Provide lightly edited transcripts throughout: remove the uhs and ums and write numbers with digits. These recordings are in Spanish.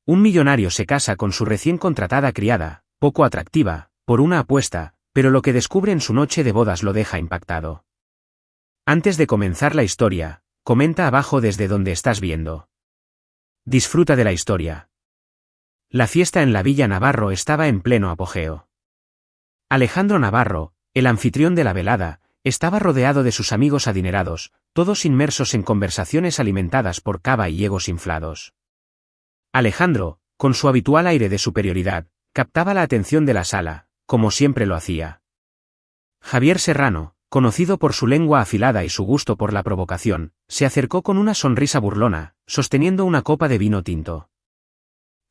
Un millonario se casa con su recién contratada criada, poco atractiva, por una apuesta, pero lo que descubre en su noche de bodas lo deja impactado. Antes de comenzar la historia, comenta abajo desde donde estás viendo. Disfruta de la historia. La fiesta en la Villa Navarro estaba en pleno apogeo. Alejandro Navarro, el anfitrión de la velada, estaba rodeado de sus amigos adinerados, todos inmersos en conversaciones alimentadas por cava y egos inflados. Alejandro, con su habitual aire de superioridad, captaba la atención de la sala, como siempre lo hacía. Javier Serrano, conocido por su lengua afilada y su gusto por la provocación, se acercó con una sonrisa burlona, sosteniendo una copa de vino tinto.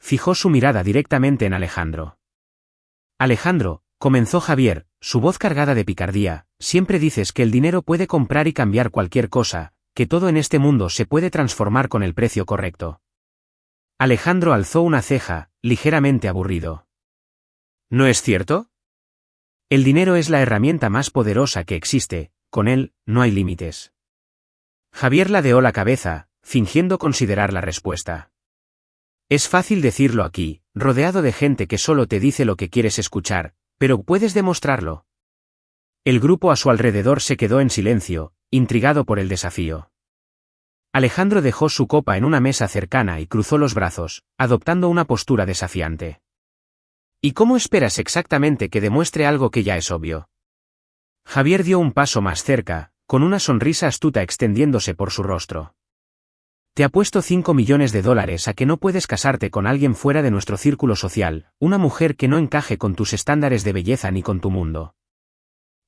Fijó su mirada directamente en Alejandro. Alejandro, comenzó Javier, su voz cargada de picardía, siempre dices que el dinero puede comprar y cambiar cualquier cosa, que todo en este mundo se puede transformar con el precio correcto. Alejandro alzó una ceja, ligeramente aburrido. ¿No es cierto? El dinero es la herramienta más poderosa que existe, con él, no hay límites. Javier ladeó la cabeza, fingiendo considerar la respuesta. Es fácil decirlo aquí, rodeado de gente que solo te dice lo que quieres escuchar, pero ¿puedes demostrarlo? El grupo a su alrededor se quedó en silencio, intrigado por el desafío. Alejandro dejó su copa en una mesa cercana y cruzó los brazos, adoptando una postura desafiante. ¿Y cómo esperas exactamente que demuestre algo que ya es obvio? Javier dio un paso más cerca, con una sonrisa astuta extendiéndose por su rostro. Te apuesto $5 millones a que no puedes casarte con alguien fuera de nuestro círculo social, una mujer que no encaje con tus estándares de belleza ni con tu mundo.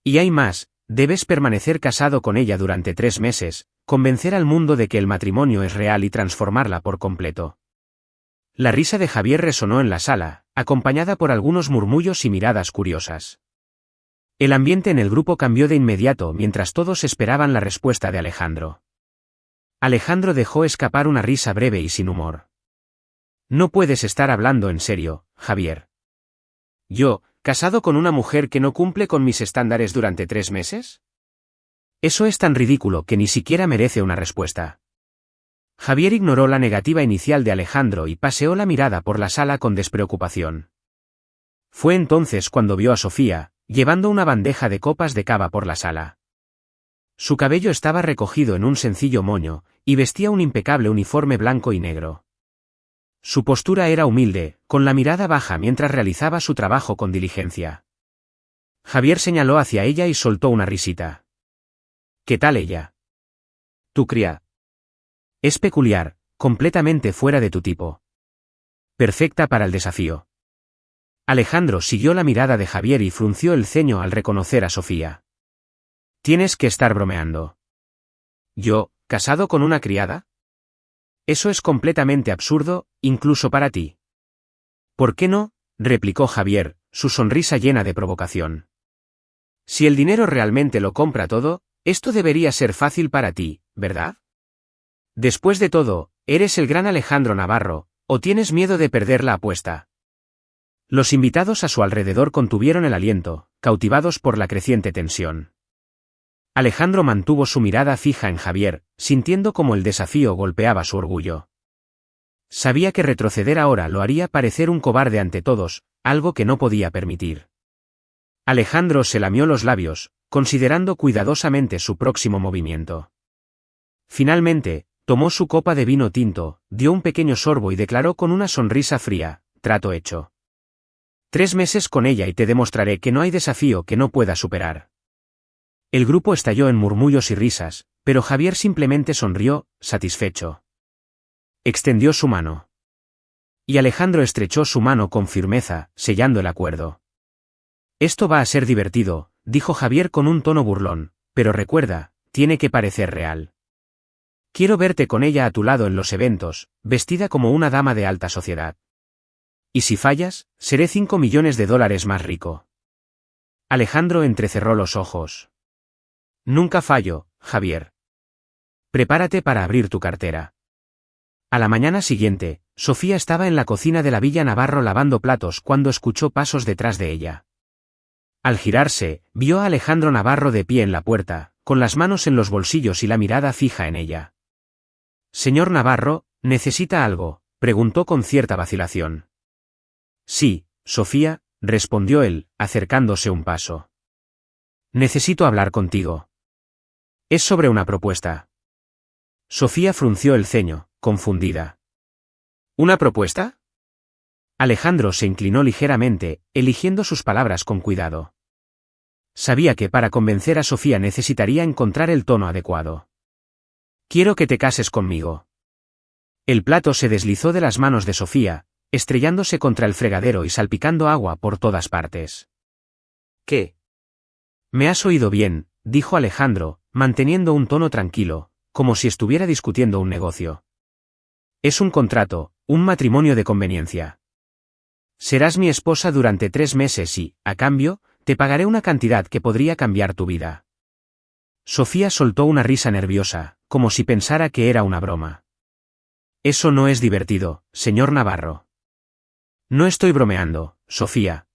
Y hay más, debes permanecer casado con ella durante 3 meses, convencer al mundo de que el matrimonio es real y transformarla por completo. La risa de Javier resonó en la sala, acompañada por algunos murmullos y miradas curiosas. El ambiente en el grupo cambió de inmediato mientras todos esperaban la respuesta de Alejandro. Alejandro dejó escapar una risa breve y sin humor. No puedes estar hablando en serio, Javier. ¿Yo, casado con una mujer que no cumple con mis estándares durante 3 meses? Eso es tan ridículo que ni siquiera merece una respuesta. Javier ignoró la negativa inicial de Alejandro y paseó la mirada por la sala con despreocupación. Fue entonces cuando vio a Sofía, llevando una bandeja de copas de cava por la sala. Su cabello estaba recogido en un sencillo moño, y vestía un impecable uniforme blanco y negro. Su postura era humilde, con la mirada baja mientras realizaba su trabajo con diligencia. Javier señaló hacia ella y soltó una risita. ¿Qué tal ella? Tu cría. Es peculiar, completamente fuera de tu tipo. Perfecta para el desafío. Alejandro siguió la mirada de Javier y frunció el ceño al reconocer a Sofía. Tienes que estar bromeando. ¿Yo, casado con una criada? Eso es completamente absurdo, incluso para ti. ¿Por qué no?, replicó Javier, su sonrisa llena de provocación. Si el dinero realmente lo compra todo, esto debería ser fácil para ti, ¿verdad? Después de todo, eres el gran Alejandro Navarro, ¿o tienes miedo de perder la apuesta? Los invitados a su alrededor contuvieron el aliento, cautivados por la creciente tensión. Alejandro mantuvo su mirada fija en Javier, sintiendo cómo el desafío golpeaba su orgullo. Sabía que retroceder ahora lo haría parecer un cobarde ante todos, algo que no podía permitir. Alejandro se lamió los labios, considerando cuidadosamente su próximo movimiento. Finalmente, tomó su copa de vino tinto, dio un pequeño sorbo y declaró con una sonrisa fría: trato hecho. 3 meses con ella y te demostraré que no hay desafío que no pueda superar. El grupo estalló en murmullos y risas, pero Javier simplemente sonrió, satisfecho. Extendió su mano. Y Alejandro estrechó su mano con firmeza, sellando el acuerdo. Esto va a ser divertido, dijo Javier con un tono burlón, pero recuerda, tiene que parecer real. Quiero verte con ella a tu lado en los eventos, vestida como una dama de alta sociedad. Y si fallas, seré $5 millones más rico. Alejandro entrecerró los ojos. Nunca fallo, Javier. Prepárate para abrir tu cartera. A la mañana siguiente, Sofía estaba en la cocina de la Villa Navarro lavando platos cuando escuchó pasos detrás de ella. Al girarse, vio a Alejandro Navarro de pie en la puerta, con las manos en los bolsillos y la mirada fija en ella. Señor Navarro, ¿necesita algo?, preguntó con cierta vacilación. Sí, Sofía, respondió él, acercándose un paso. Necesito hablar contigo. Es sobre una propuesta. Sofía frunció el ceño, confundida. ¿Una propuesta? Alejandro se inclinó ligeramente, eligiendo sus palabras con cuidado. Sabía que para convencer a Sofía necesitaría encontrar el tono adecuado. Quiero que te cases conmigo. El plato se deslizó de las manos de Sofía, estrellándose contra el fregadero y salpicando agua por todas partes. ¿Qué? Me has oído bien, dijo Alejandro, manteniendo un tono tranquilo, como si estuviera discutiendo un negocio. Es un contrato, un matrimonio de conveniencia. Serás mi esposa durante 3 meses y, a cambio, te pagaré una cantidad que podría cambiar tu vida. Sofía soltó una risa nerviosa, como si pensara que era una broma. Eso no es divertido, señor Navarro. No estoy bromeando, Sofía.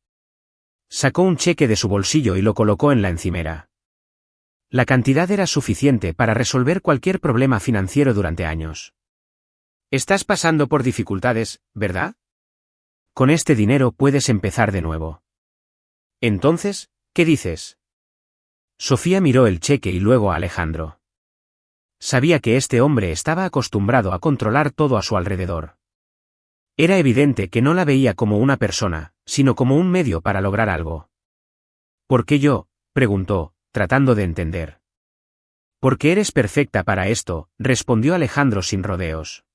Sacó un cheque de su bolsillo y lo colocó en la encimera. La cantidad era suficiente para resolver cualquier problema financiero durante años. Estás pasando por dificultades, ¿verdad? Con este dinero puedes empezar de nuevo. Entonces, ¿qué dices? Sofía miró el cheque y luego a Alejandro. Sabía que este hombre estaba acostumbrado a controlar todo a su alrededor. Era evidente que no la veía como una persona, sino como un medio para lograr algo. ¿Por qué yo?, preguntó, tratando de entender. Porque eres perfecta para esto, respondió Alejandro sin rodeos.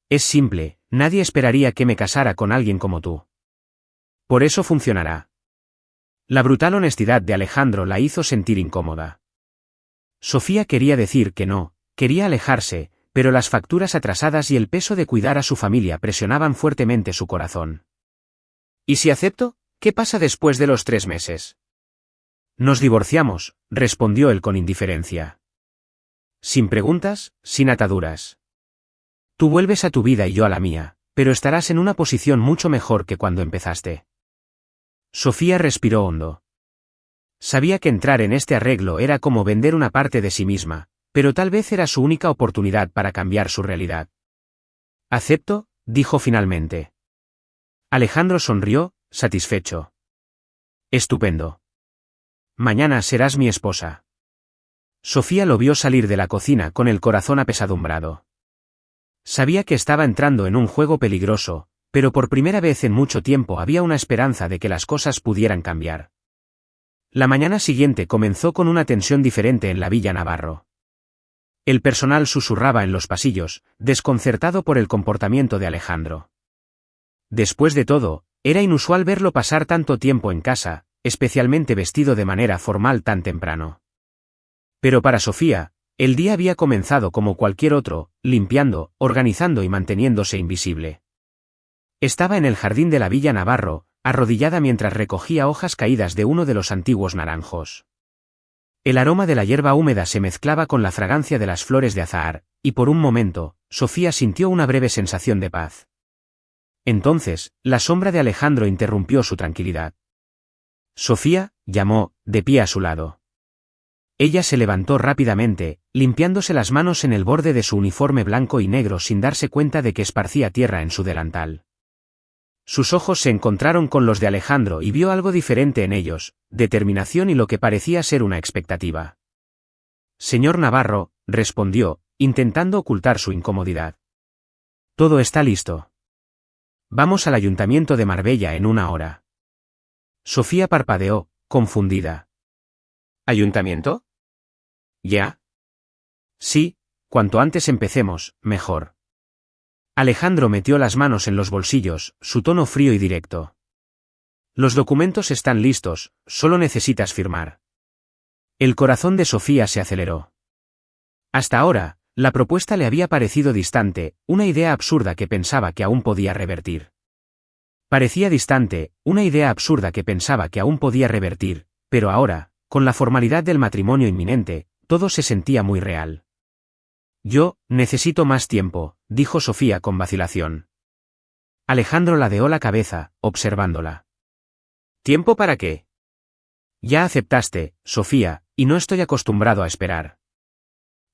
Es simple, nadie esperaría que me casara con alguien como tú. Por eso funcionará. La brutal honestidad de Alejandro la hizo sentir incómoda. Sofía quería decir que no, quería alejarse, pero las facturas atrasadas y el peso de cuidar a su familia presionaban fuertemente su corazón. ¿Y si acepto? ¿Qué pasa después de los 3 meses? Nos divorciamos, respondió él con indiferencia. Sin preguntas, sin ataduras. Tú vuelves a tu vida y yo a la mía, pero estarás en una posición mucho mejor que cuando empezaste. Sofía respiró hondo. Sabía que entrar en este arreglo era como vender una parte de sí misma, pero tal vez era su única oportunidad para cambiar su realidad. Acepto, dijo finalmente. Alejandro sonrió, satisfecho. Estupendo. Mañana serás mi esposa. Sofía lo vio salir de la cocina con el corazón apesadumbrado. Sabía que estaba entrando en un juego peligroso, pero por primera vez en mucho tiempo había una esperanza de que las cosas pudieran cambiar. La mañana siguiente comenzó con una tensión diferente en la Villa Navarro. El personal susurraba en los pasillos, desconcertado por el comportamiento de Alejandro. Después de todo, era inusual verlo pasar tanto tiempo en casa, especialmente vestido de manera formal tan temprano. Pero para Sofía, el día había comenzado como cualquier otro, limpiando, organizando y manteniéndose invisible. Estaba en el jardín de la Villa Navarro, arrodillada mientras recogía hojas caídas de uno de los antiguos naranjos. El aroma de la hierba húmeda se mezclaba con la fragancia de las flores de azahar, y por un momento, Sofía sintió una breve sensación de paz. Entonces, la sombra de Alejandro interrumpió su tranquilidad. Sofía, llamó, de pie a su lado. Ella se levantó rápidamente, limpiándose las manos en el borde de su uniforme blanco y negro sin darse cuenta de que esparcía tierra en su delantal. Sus ojos se encontraron con los de Alejandro y vio algo diferente en ellos, determinación y lo que parecía ser una expectativa. Señor Navarro, respondió, intentando ocultar su incomodidad. Todo está listo. Vamos al ayuntamiento de Marbella en 1 hora. Sofía parpadeó, confundida. ¿Ayuntamiento? ¿Ya? Sí, cuanto antes empecemos, mejor. Alejandro metió las manos en los bolsillos, su tono frío y directo. Los documentos están listos, solo necesitas firmar. El corazón de Sofía se aceleró. Hasta ahora, la propuesta le había parecido distante, una idea absurda que pensaba que aún podía revertir. Parecía distante, una idea absurda que pensaba que aún podía revertir, pero ahora, con la formalidad del matrimonio inminente, todo se sentía muy real. Yo, necesito más tiempo, dijo Sofía con vacilación. Alejandro ladeó la cabeza, observándola. ¿Tiempo para qué? Ya aceptaste, Sofía, y no estoy acostumbrado a esperar.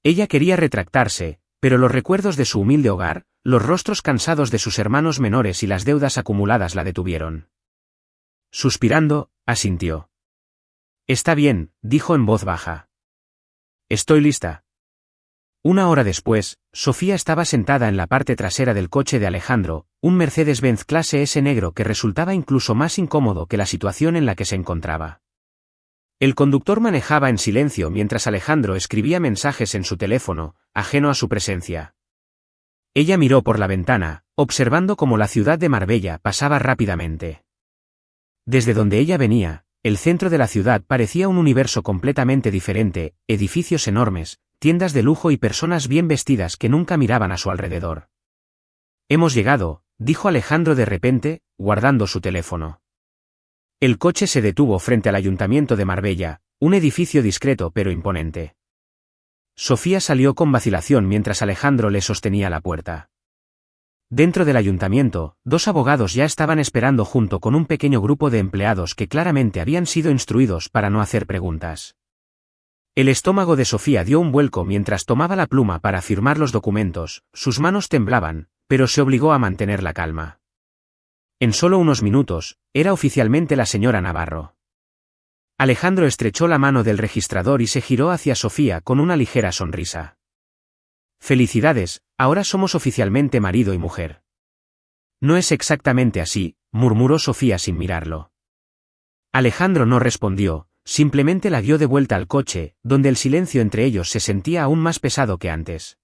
Ella quería retractarse, pero los recuerdos de su humilde hogar, los rostros cansados de sus hermanos menores y las deudas acumuladas la detuvieron. Suspirando, asintió. Está bien, dijo en voz baja. Estoy lista. Una hora después, Sofía estaba sentada en la parte trasera del coche de Alejandro, un Mercedes-Benz clase S negro que resultaba incluso más incómodo que la situación en la que se encontraba. El conductor manejaba en silencio mientras Alejandro escribía mensajes en su teléfono, ajeno a su presencia. Ella miró por la ventana, observando cómo la ciudad de Marbella pasaba rápidamente. Desde donde ella venía, el centro de la ciudad parecía un universo completamente diferente, edificios enormes, tiendas de lujo y personas bien vestidas que nunca miraban a su alrededor. Hemos llegado, dijo Alejandro de repente, guardando su teléfono. El coche se detuvo frente al Ayuntamiento de Marbella, un edificio discreto pero imponente. Sofía salió con vacilación mientras Alejandro le sostenía la puerta. Dentro del ayuntamiento, dos abogados ya estaban esperando junto con un pequeño grupo de empleados que claramente habían sido instruidos para no hacer preguntas. El estómago de Sofía dio un vuelco mientras tomaba la pluma para firmar los documentos, sus manos temblaban, pero se obligó a mantener la calma. En solo unos minutos, era oficialmente la señora Navarro. Alejandro estrechó la mano del registrador y se giró hacia Sofía con una ligera sonrisa. Felicidades, ahora somos oficialmente marido y mujer. No es exactamente así, murmuró Sofía sin mirarlo. Alejandro no respondió, simplemente la guió de vuelta al coche, donde el silencio entre ellos se sentía aún más pesado que antes.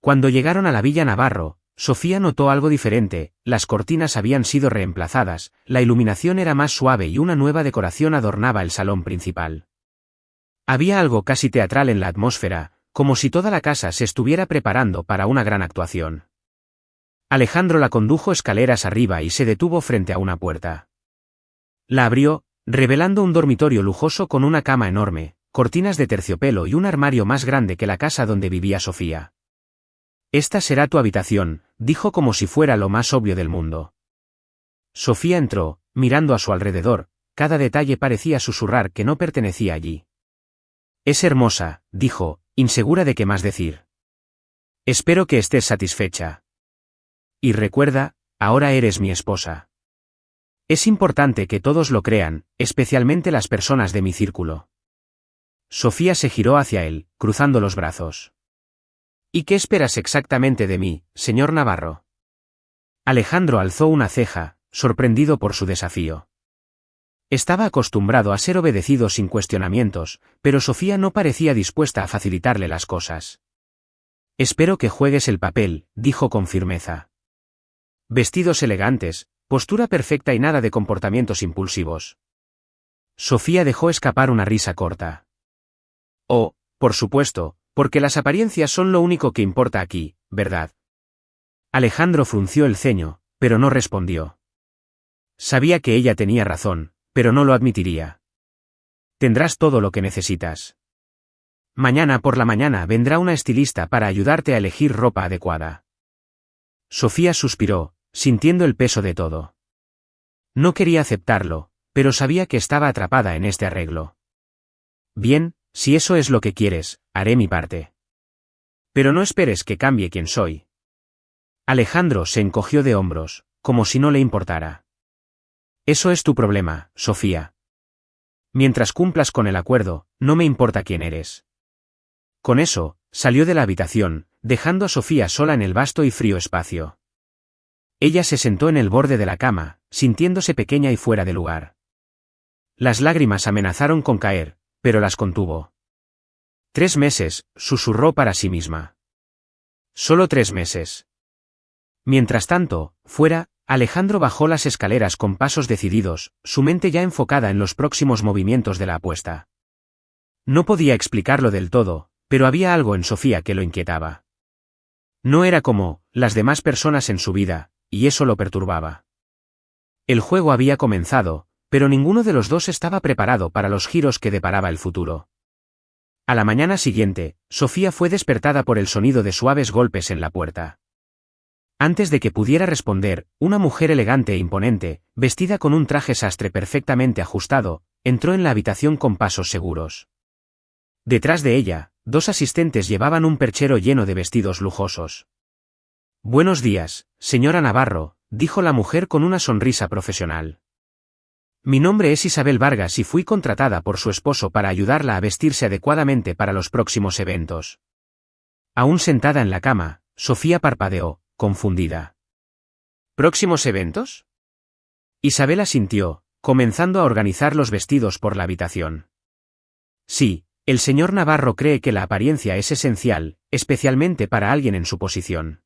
Cuando llegaron a la Villa Navarro, Sofía notó algo diferente, las cortinas habían sido reemplazadas, la iluminación era más suave y una nueva decoración adornaba el salón principal. Había algo casi teatral en la atmósfera, como si toda la casa se estuviera preparando para una gran actuación. Alejandro la condujo escaleras arriba y se detuvo frente a una puerta. La abrió, revelando un dormitorio lujoso con una cama enorme, cortinas de terciopelo y un armario más grande que la casa donde vivía Sofía. Esta será tu habitación, dijo como si fuera lo más obvio del mundo. Sofía entró, mirando a su alrededor, cada detalle parecía susurrar que no pertenecía allí. Es hermosa, dijo, insegura de qué más decir. Espero que estés satisfecha. Y recuerda, ahora eres mi esposa. Es importante que todos lo crean, especialmente las personas de mi círculo. Sofía se giró hacia él, cruzando los brazos. ¿Y qué esperas exactamente de mí, señor Navarro? Alejandro alzó una ceja, sorprendido por su desafío. Estaba acostumbrado a ser obedecido sin cuestionamientos, pero Sofía no parecía dispuesta a facilitarle las cosas. Espero que juegues el papel, dijo con firmeza. Vestidos elegantes, postura perfecta y nada de comportamientos impulsivos. Sofía dejó escapar una risa corta. Oh, por supuesto, porque las apariencias son lo único que importa aquí, ¿verdad? Alejandro frunció el ceño, pero no respondió. Sabía que ella tenía razón, pero no lo admitiría. Tendrás todo lo que necesitas. Mañana por la mañana vendrá una estilista para ayudarte a elegir ropa adecuada. Sofía suspiró, sintiendo el peso de todo. No quería aceptarlo, pero sabía que estaba atrapada en este arreglo. Bien, si eso es lo que quieres, haré mi parte. Pero no esperes que cambie quién soy. Alejandro se encogió de hombros, como si no le importara. Eso es tu problema, Sofía. Mientras cumplas con el acuerdo, no me importa quién eres. Con eso, salió de la habitación, dejando a Sofía sola en el vasto y frío espacio. Ella se sentó en el borde de la cama, sintiéndose pequeña y fuera de lugar. Las lágrimas amenazaron con caer, pero las contuvo. 3 meses, susurró para sí misma. Solo 3 meses. Mientras tanto, fuera, Alejandro bajó las escaleras con pasos decididos, su mente ya enfocada en los próximos movimientos de la apuesta. No podía explicarlo del todo, pero había algo en Sofía que lo inquietaba. No era como las demás personas en su vida, y eso lo perturbaba. El juego había comenzado, pero ninguno de los dos estaba preparado para los giros que deparaba el futuro. A la mañana siguiente, Sofía fue despertada por el sonido de suaves golpes en la puerta. Antes de que pudiera responder, una mujer elegante e imponente, vestida con un traje sastre perfectamente ajustado, entró en la habitación con pasos seguros. Detrás de ella, dos asistentes llevaban un perchero lleno de vestidos lujosos. Buenos días, señora Navarro, dijo la mujer con una sonrisa profesional. Mi nombre es Isabel Vargas y fui contratada por su esposo para ayudarla a vestirse adecuadamente para los próximos eventos. Aún sentada en la cama, Sofía parpadeó, confundida. ¿Próximos eventos? Isabel asintió, comenzando a organizar los vestidos por la habitación. Sí, el señor Navarro cree que la apariencia es esencial, especialmente para alguien en su posición.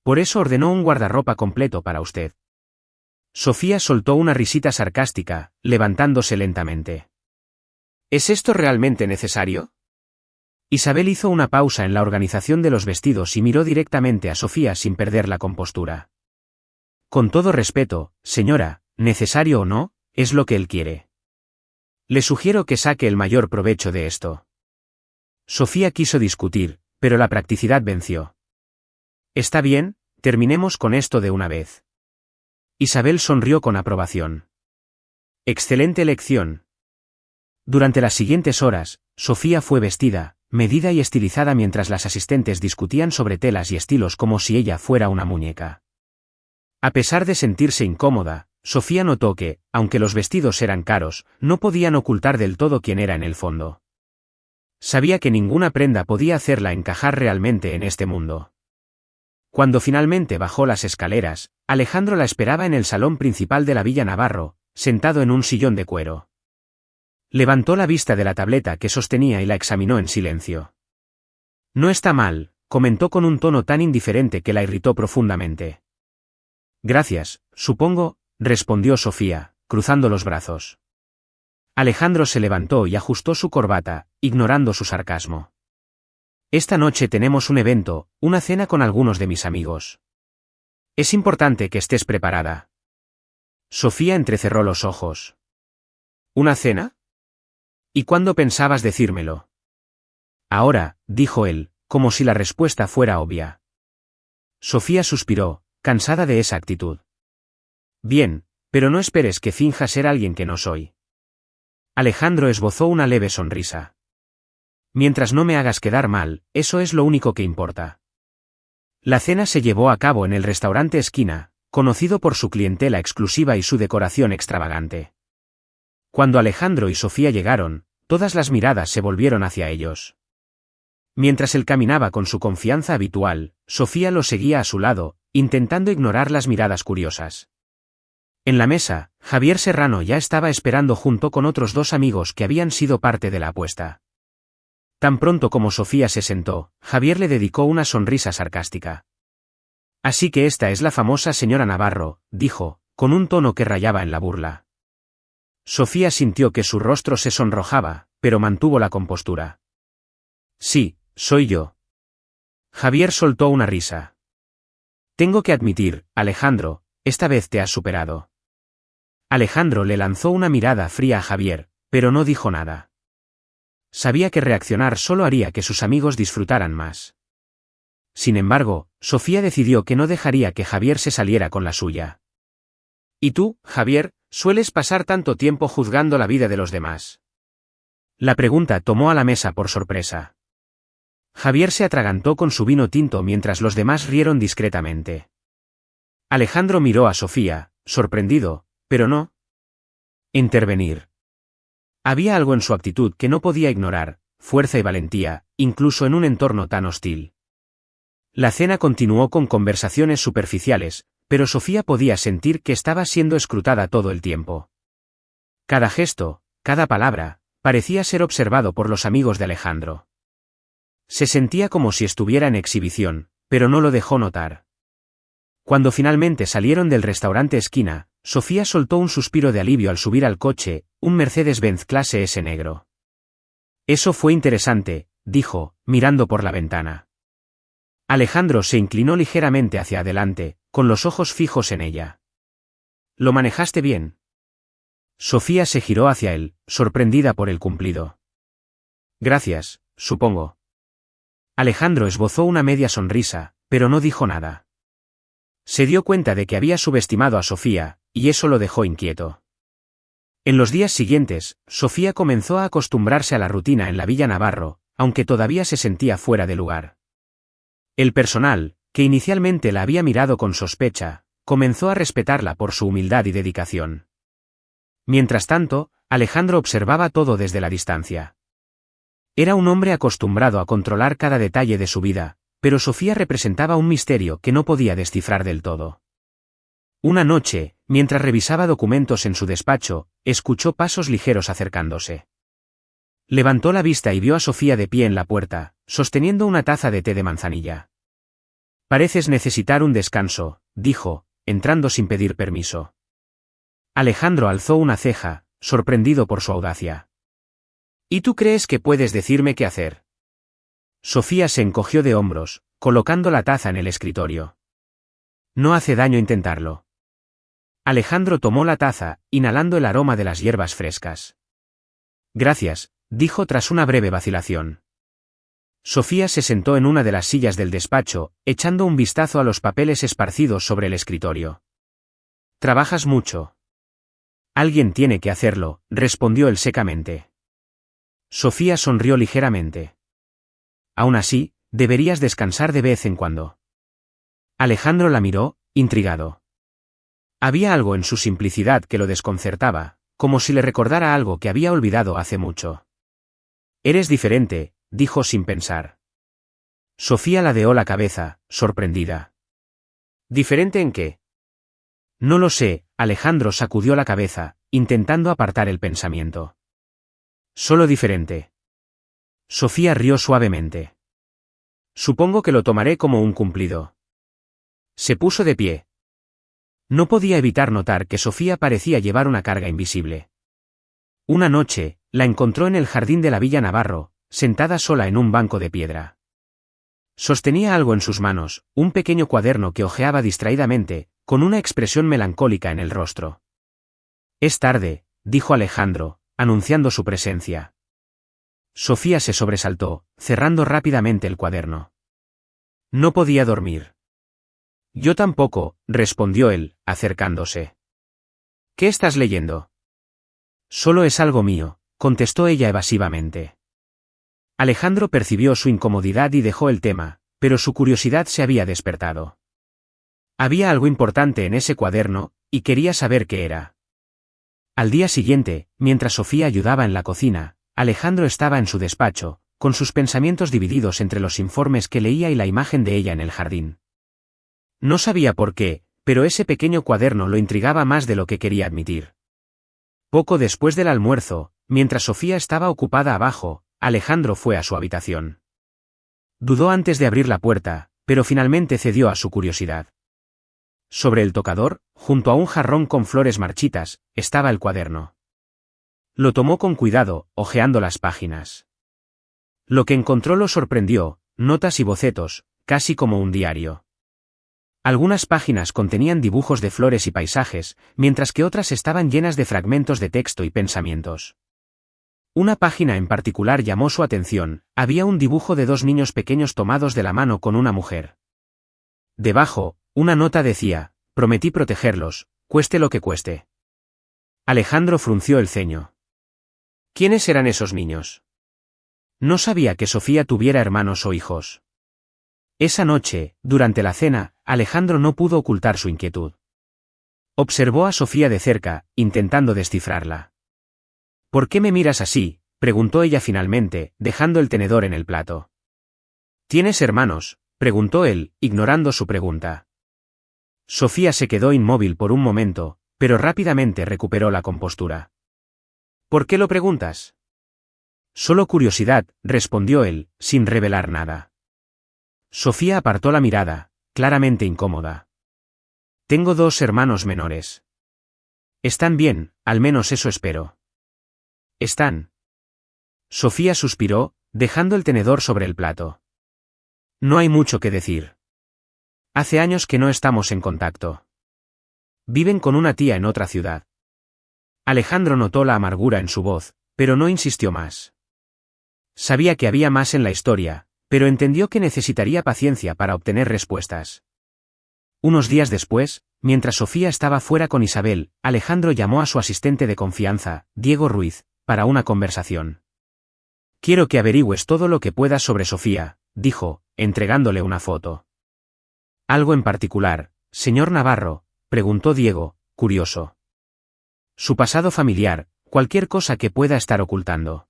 Por eso ordenó un guardarropa completo para usted. Sofía soltó una risita sarcástica, levantándose lentamente. ¿Es esto realmente necesario? Isabel hizo una pausa en la organización de los vestidos y miró directamente a Sofía sin perder la compostura. Con todo respeto, señora, necesario o no, es lo que él quiere. Le sugiero que saque el mayor provecho de esto. Sofía quiso discutir, pero la practicidad venció. Está bien, terminemos con esto de una vez. Isabel sonrió con aprobación. Excelente elección. Durante las siguientes horas, Sofía fue vestida, medida y estilizada mientras las asistentes discutían sobre telas y estilos como si ella fuera una muñeca. A pesar de sentirse incómoda, Sofía notó que, aunque los vestidos eran caros, no podían ocultar del todo quién era en el fondo. Sabía que ninguna prenda podía hacerla encajar realmente en este mundo. Cuando finalmente bajó las escaleras, Alejandro la esperaba en el salón principal de la Villa Navarro, sentado en un sillón de cuero. Levantó la vista de la tableta que sostenía y la examinó en silencio. No está mal, comentó con un tono tan indiferente que la irritó profundamente. Gracias, supongo, respondió Sofía, cruzando los brazos. Alejandro se levantó y ajustó su corbata, ignorando su sarcasmo. Esta noche tenemos un evento, una cena con algunos de mis amigos. Es importante que estés preparada. Sofía entrecerró los ojos. ¿Una cena? ¿Y cuándo pensabas decírmelo? Ahora, dijo él, como si la respuesta fuera obvia. Sofía suspiró, cansada de esa actitud. Bien, pero no esperes que finja ser alguien que no soy. Alejandro esbozó una leve sonrisa. Mientras no me hagas quedar mal, eso es lo único que importa. La cena se llevó a cabo en el restaurante Esquina, conocido por su clientela exclusiva y su decoración extravagante. Cuando Alejandro y Sofía llegaron, todas las miradas se volvieron hacia ellos. Mientras él caminaba con su confianza habitual, Sofía lo seguía a su lado, intentando ignorar las miradas curiosas. En la mesa, Javier Serrano ya estaba esperando junto con otros dos amigos que habían sido parte de la apuesta. Tan pronto como Sofía se sentó, Javier le dedicó una sonrisa sarcástica. Así que esta es la famosa señora Navarro, dijo, con un tono que rayaba en la burla. Sofía sintió que su rostro se sonrojaba, pero mantuvo la compostura. Sí, soy yo. Javier soltó una risa. Tengo que admitir, Alejandro, esta vez te has superado. Alejandro le lanzó una mirada fría a Javier, pero no dijo nada. Sabía que reaccionar solo haría que sus amigos disfrutaran más. Sin embargo, Sofía decidió que no dejaría que Javier se saliera con la suya. ¿Y tú, Javier, sueles pasar tanto tiempo juzgando la vida de los demás? La pregunta tomó a la mesa por sorpresa. Javier se atragantó con su vino tinto mientras los demás rieron discretamente. Alejandro miró a Sofía, sorprendido, pero no intervenir. Había algo en su actitud que no podía ignorar, fuerza y valentía, incluso en un entorno tan hostil. La cena continuó con conversaciones superficiales, pero Sofía podía sentir que estaba siendo escrutada todo el tiempo. Cada gesto, cada palabra, parecía ser observado por los amigos de Alejandro. Se sentía como si estuviera en exhibición, pero no lo dejó notar. Cuando finalmente salieron del restaurante Esquina, Sofía soltó un suspiro de alivio al subir al coche, un Mercedes-Benz clase S negro. Eso fue interesante, dijo, mirando por la ventana. Alejandro se inclinó ligeramente hacia adelante, con los ojos fijos en ella. ¿Lo manejaste bien? Sofía se giró hacia él, sorprendida por el cumplido. Gracias, supongo. Alejandro esbozó una media sonrisa, pero no dijo nada. Se dio cuenta de que había subestimado a Sofía, y eso lo dejó inquieto. En los días siguientes, Sofía comenzó a acostumbrarse a la rutina en la Villa Navarro, aunque todavía se sentía fuera de lugar. El personal, que inicialmente la había mirado con sospecha, comenzó a respetarla por su humildad y dedicación. Mientras tanto, Alejandro observaba todo desde la distancia. Era un hombre acostumbrado a controlar cada detalle de su vida, pero Sofía representaba un misterio que no podía descifrar del todo. Una noche, mientras revisaba documentos en su despacho, escuchó pasos ligeros acercándose. Levantó la vista y vio a Sofía de pie en la puerta, sosteniendo una taza de té de manzanilla. «Pareces necesitar un descanso», dijo, entrando sin pedir permiso. Alejandro alzó una ceja, sorprendido por su audacia. «¿Y tú crees que puedes decirme qué hacer?» Sofía se encogió de hombros, colocando la taza en el escritorio. «No hace daño intentarlo». Alejandro tomó la taza, inhalando el aroma de las hierbas frescas. «Gracias», dijo tras una breve vacilación. Sofía se sentó en una de las sillas del despacho, echando un vistazo a los papeles esparcidos sobre el escritorio. «¿Trabajas mucho?» «Alguien tiene que hacerlo», respondió él secamente. Sofía sonrió ligeramente. «Aún así, deberías descansar de vez en cuando». Alejandro la miró, intrigado. Había algo en su simplicidad que lo desconcertaba, como si le recordara algo que había olvidado hace mucho. «Eres diferente», dijo sin pensar. Sofía ladeó la cabeza, sorprendida. «¿Diferente en qué?» «No lo sé», Alejandro sacudió la cabeza, intentando apartar el pensamiento. «Solo diferente». Sofía rió suavemente. «Supongo que lo tomaré como un cumplido». Se puso de pie. No podía evitar notar que Sofía parecía llevar una carga invisible. Una noche, la encontró en el jardín de la Villa Navarro, sentada sola en un banco de piedra. Sostenía algo en sus manos, un pequeño cuaderno que hojeaba distraídamente, con una expresión melancólica en el rostro. «Es tarde», dijo Alejandro, anunciando su presencia. Sofía se sobresaltó, cerrando rápidamente el cuaderno. No podía dormir. «Yo tampoco», respondió él, acercándose. «¿Qué estás leyendo?» «Solo es algo mío», contestó ella evasivamente. Alejandro percibió su incomodidad y dejó el tema, pero su curiosidad se había despertado. Había algo importante en ese cuaderno, y quería saber qué era. Al día siguiente, mientras Sofía ayudaba en la cocina, Alejandro estaba en su despacho, con sus pensamientos divididos entre los informes que leía y la imagen de ella en el jardín. No sabía por qué, pero ese pequeño cuaderno lo intrigaba más de lo que quería admitir. Poco después del almuerzo, mientras Sofía estaba ocupada abajo, Alejandro fue a su habitación. Dudó antes de abrir la puerta, pero finalmente cedió a su curiosidad. Sobre el tocador, junto a un jarrón con flores marchitas, estaba el cuaderno. Lo tomó con cuidado, hojeando las páginas. Lo que encontró lo sorprendió, notas y bocetos, casi como un diario. Algunas páginas contenían dibujos de flores y paisajes, mientras que otras estaban llenas de fragmentos de texto y pensamientos. Una página en particular llamó su atención, había un dibujo de dos niños pequeños tomados de la mano con una mujer. Debajo, una nota decía: «Prometí protegerlos, cueste lo que cueste». Alejandro frunció el ceño. ¿Quiénes eran esos niños? No sabía que Sofía tuviera hermanos o hijos. Esa noche, durante la cena, Alejandro no pudo ocultar su inquietud. Observó a Sofía de cerca, intentando descifrarla. «¿Por qué me miras así?», preguntó ella finalmente, dejando el tenedor en el plato. «¿Tienes hermanos?», preguntó él, ignorando su pregunta. Sofía se quedó inmóvil por un momento, pero rápidamente recuperó la compostura. «¿Por qué lo preguntas?» «Solo curiosidad», respondió él, sin revelar nada. Sofía apartó la mirada, claramente incómoda. «Tengo dos hermanos menores». «Están bien, al menos eso espero». «¿Están?» Sofía suspiró, dejando el tenedor sobre el plato. «No hay mucho que decir. Hace años que no estamos en contacto. Viven con una tía en otra ciudad». Alejandro notó la amargura en su voz, pero no insistió más. Sabía que había más en la historia, pero entendió que necesitaría paciencia para obtener respuestas. Unos días después, mientras Sofía estaba fuera con Isabel, Alejandro llamó a su asistente de confianza, Diego Ruiz, para una conversación. Quiero que averigües todo lo que puedas sobre Sofía, dijo, entregándole una foto. ¿Algo en particular, señor Navarro?, preguntó Diego, curioso. Su pasado familiar, cualquier cosa que pueda estar ocultando.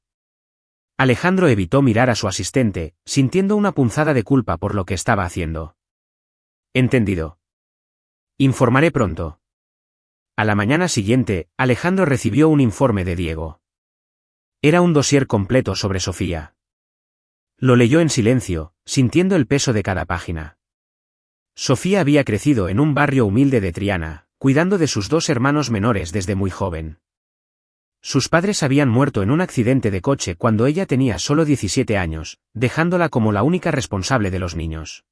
Alejandro evitó mirar a su asistente, sintiendo una punzada de culpa por lo que estaba haciendo. Entendido. Informaré pronto. A la mañana siguiente, Alejandro recibió un informe de Diego. Era un dossier completo sobre Sofía. Lo leyó en silencio, sintiendo el peso de cada página. Sofía había crecido en un barrio humilde de Triana, cuidando de sus 2 hermanos menores desde muy joven. Sus padres habían muerto en un accidente de coche cuando ella tenía solo 17 años, dejándola como la única responsable de los niños.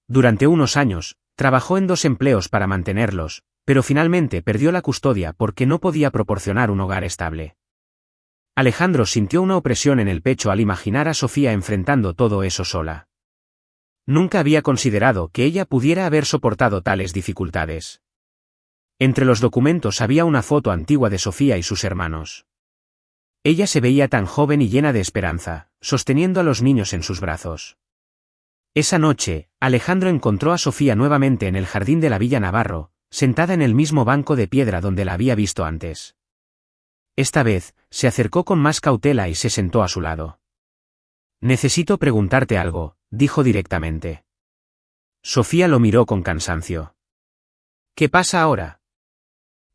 Durante unos años, trabajó en 2 empleos para mantenerlos, pero finalmente perdió la custodia porque no podía proporcionar un hogar estable. Alejandro sintió una opresión en el pecho al imaginar a Sofía enfrentando todo eso sola. Nunca había considerado que ella pudiera haber soportado tales dificultades. Entre los documentos había una foto antigua de Sofía y sus hermanos. Ella se veía tan joven y llena de esperanza, sosteniendo a los niños en sus brazos. Esa noche, Alejandro encontró a Sofía nuevamente en el jardín de la Villa Navarro, sentada en el mismo banco de piedra donde la había visto antes. Esta vez, se acercó con más cautela y se sentó a su lado. Necesito preguntarte algo, dijo directamente. Sofía lo miró con cansancio. ¿Qué pasa ahora?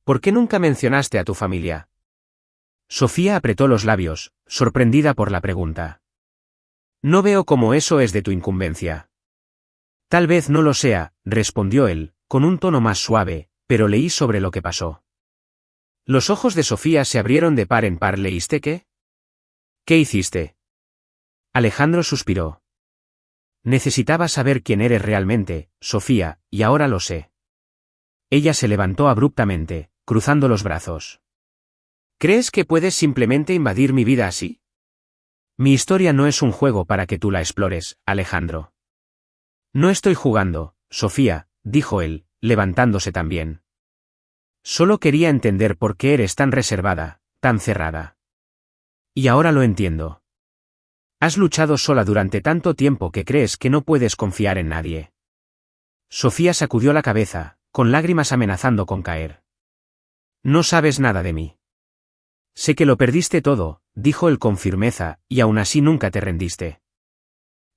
¿Por qué nunca mencionaste a tu familia? Sofía apretó los labios, sorprendida por la pregunta. No veo cómo eso es de tu incumbencia. Tal vez no lo sea, respondió él, con un tono más suave, pero leí sobre lo que pasó. Los ojos de Sofía se abrieron de par en par. ¿Leíste qué? ¿Qué hiciste? Alejandro suspiró. Necesitaba saber quién eres realmente, Sofía, y ahora lo sé. Ella se levantó abruptamente, cruzando los brazos. ¿Crees que puedes simplemente invadir mi vida así? Mi historia no es un juego para que tú la explores, Alejandro. No estoy jugando, Sofía, dijo él, levantándose también. Solo quería entender por qué eres tan reservada, tan cerrada. Y ahora lo entiendo. Has luchado sola durante tanto tiempo que crees que no puedes confiar en nadie. Sofía sacudió la cabeza, con lágrimas amenazando con caer. No sabes nada de mí. Sé que lo perdiste todo, dijo él con firmeza, y aún así nunca te rendiste.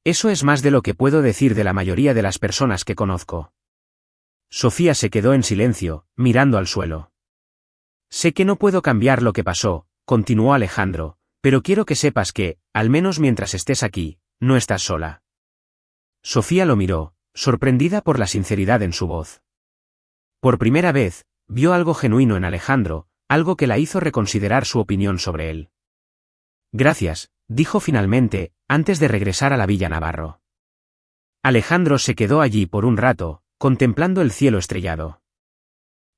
Eso es más de lo que puedo decir de la mayoría de las personas que conozco. Sofía se quedó en silencio, mirando al suelo. Sé que no puedo cambiar lo que pasó, continuó Alejandro, pero quiero que sepas que, al menos mientras estés aquí, no estás sola. Sofía lo miró, sorprendida por la sinceridad en su voz. Por primera vez, vio algo genuino en Alejandro, algo que la hizo reconsiderar su opinión sobre él. Gracias, dijo finalmente, antes de regresar a la Villa Navarro. Alejandro se quedó allí por un rato, contemplando el cielo estrellado.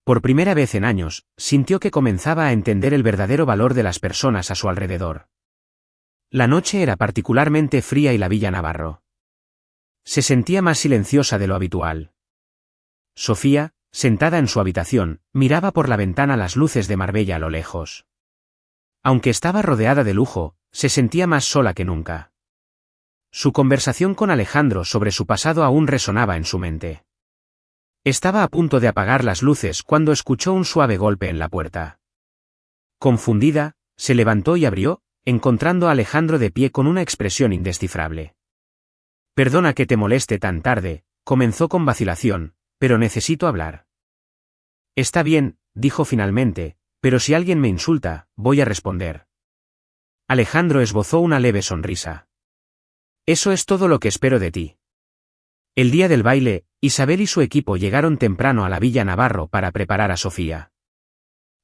Por primera vez en años, sintió que comenzaba a entender el verdadero valor de las personas a su alrededor. La noche era particularmente fría y la Villa Navarro se sentía más silenciosa de lo habitual. Sofía, sentada en su habitación, miraba por la ventana las luces de Marbella a lo lejos. Aunque estaba rodeada de lujo, se sentía más sola que nunca. Su conversación con Alejandro sobre su pasado aún resonaba en su mente. Estaba a punto de apagar las luces cuando escuchó un suave golpe en la puerta. Confundida, se levantó y abrió, encontrando a Alejandro de pie con una expresión indescifrable. Perdona que te moleste tan tarde, comenzó con vacilación, pero necesito hablar. Está bien, dijo finalmente, pero si alguien me insulta, voy a responder. Alejandro esbozó una leve sonrisa. Eso es todo lo que espero de ti. El día del baile, Isabel y su equipo llegaron temprano a la Villa Navarro para preparar a Sofía.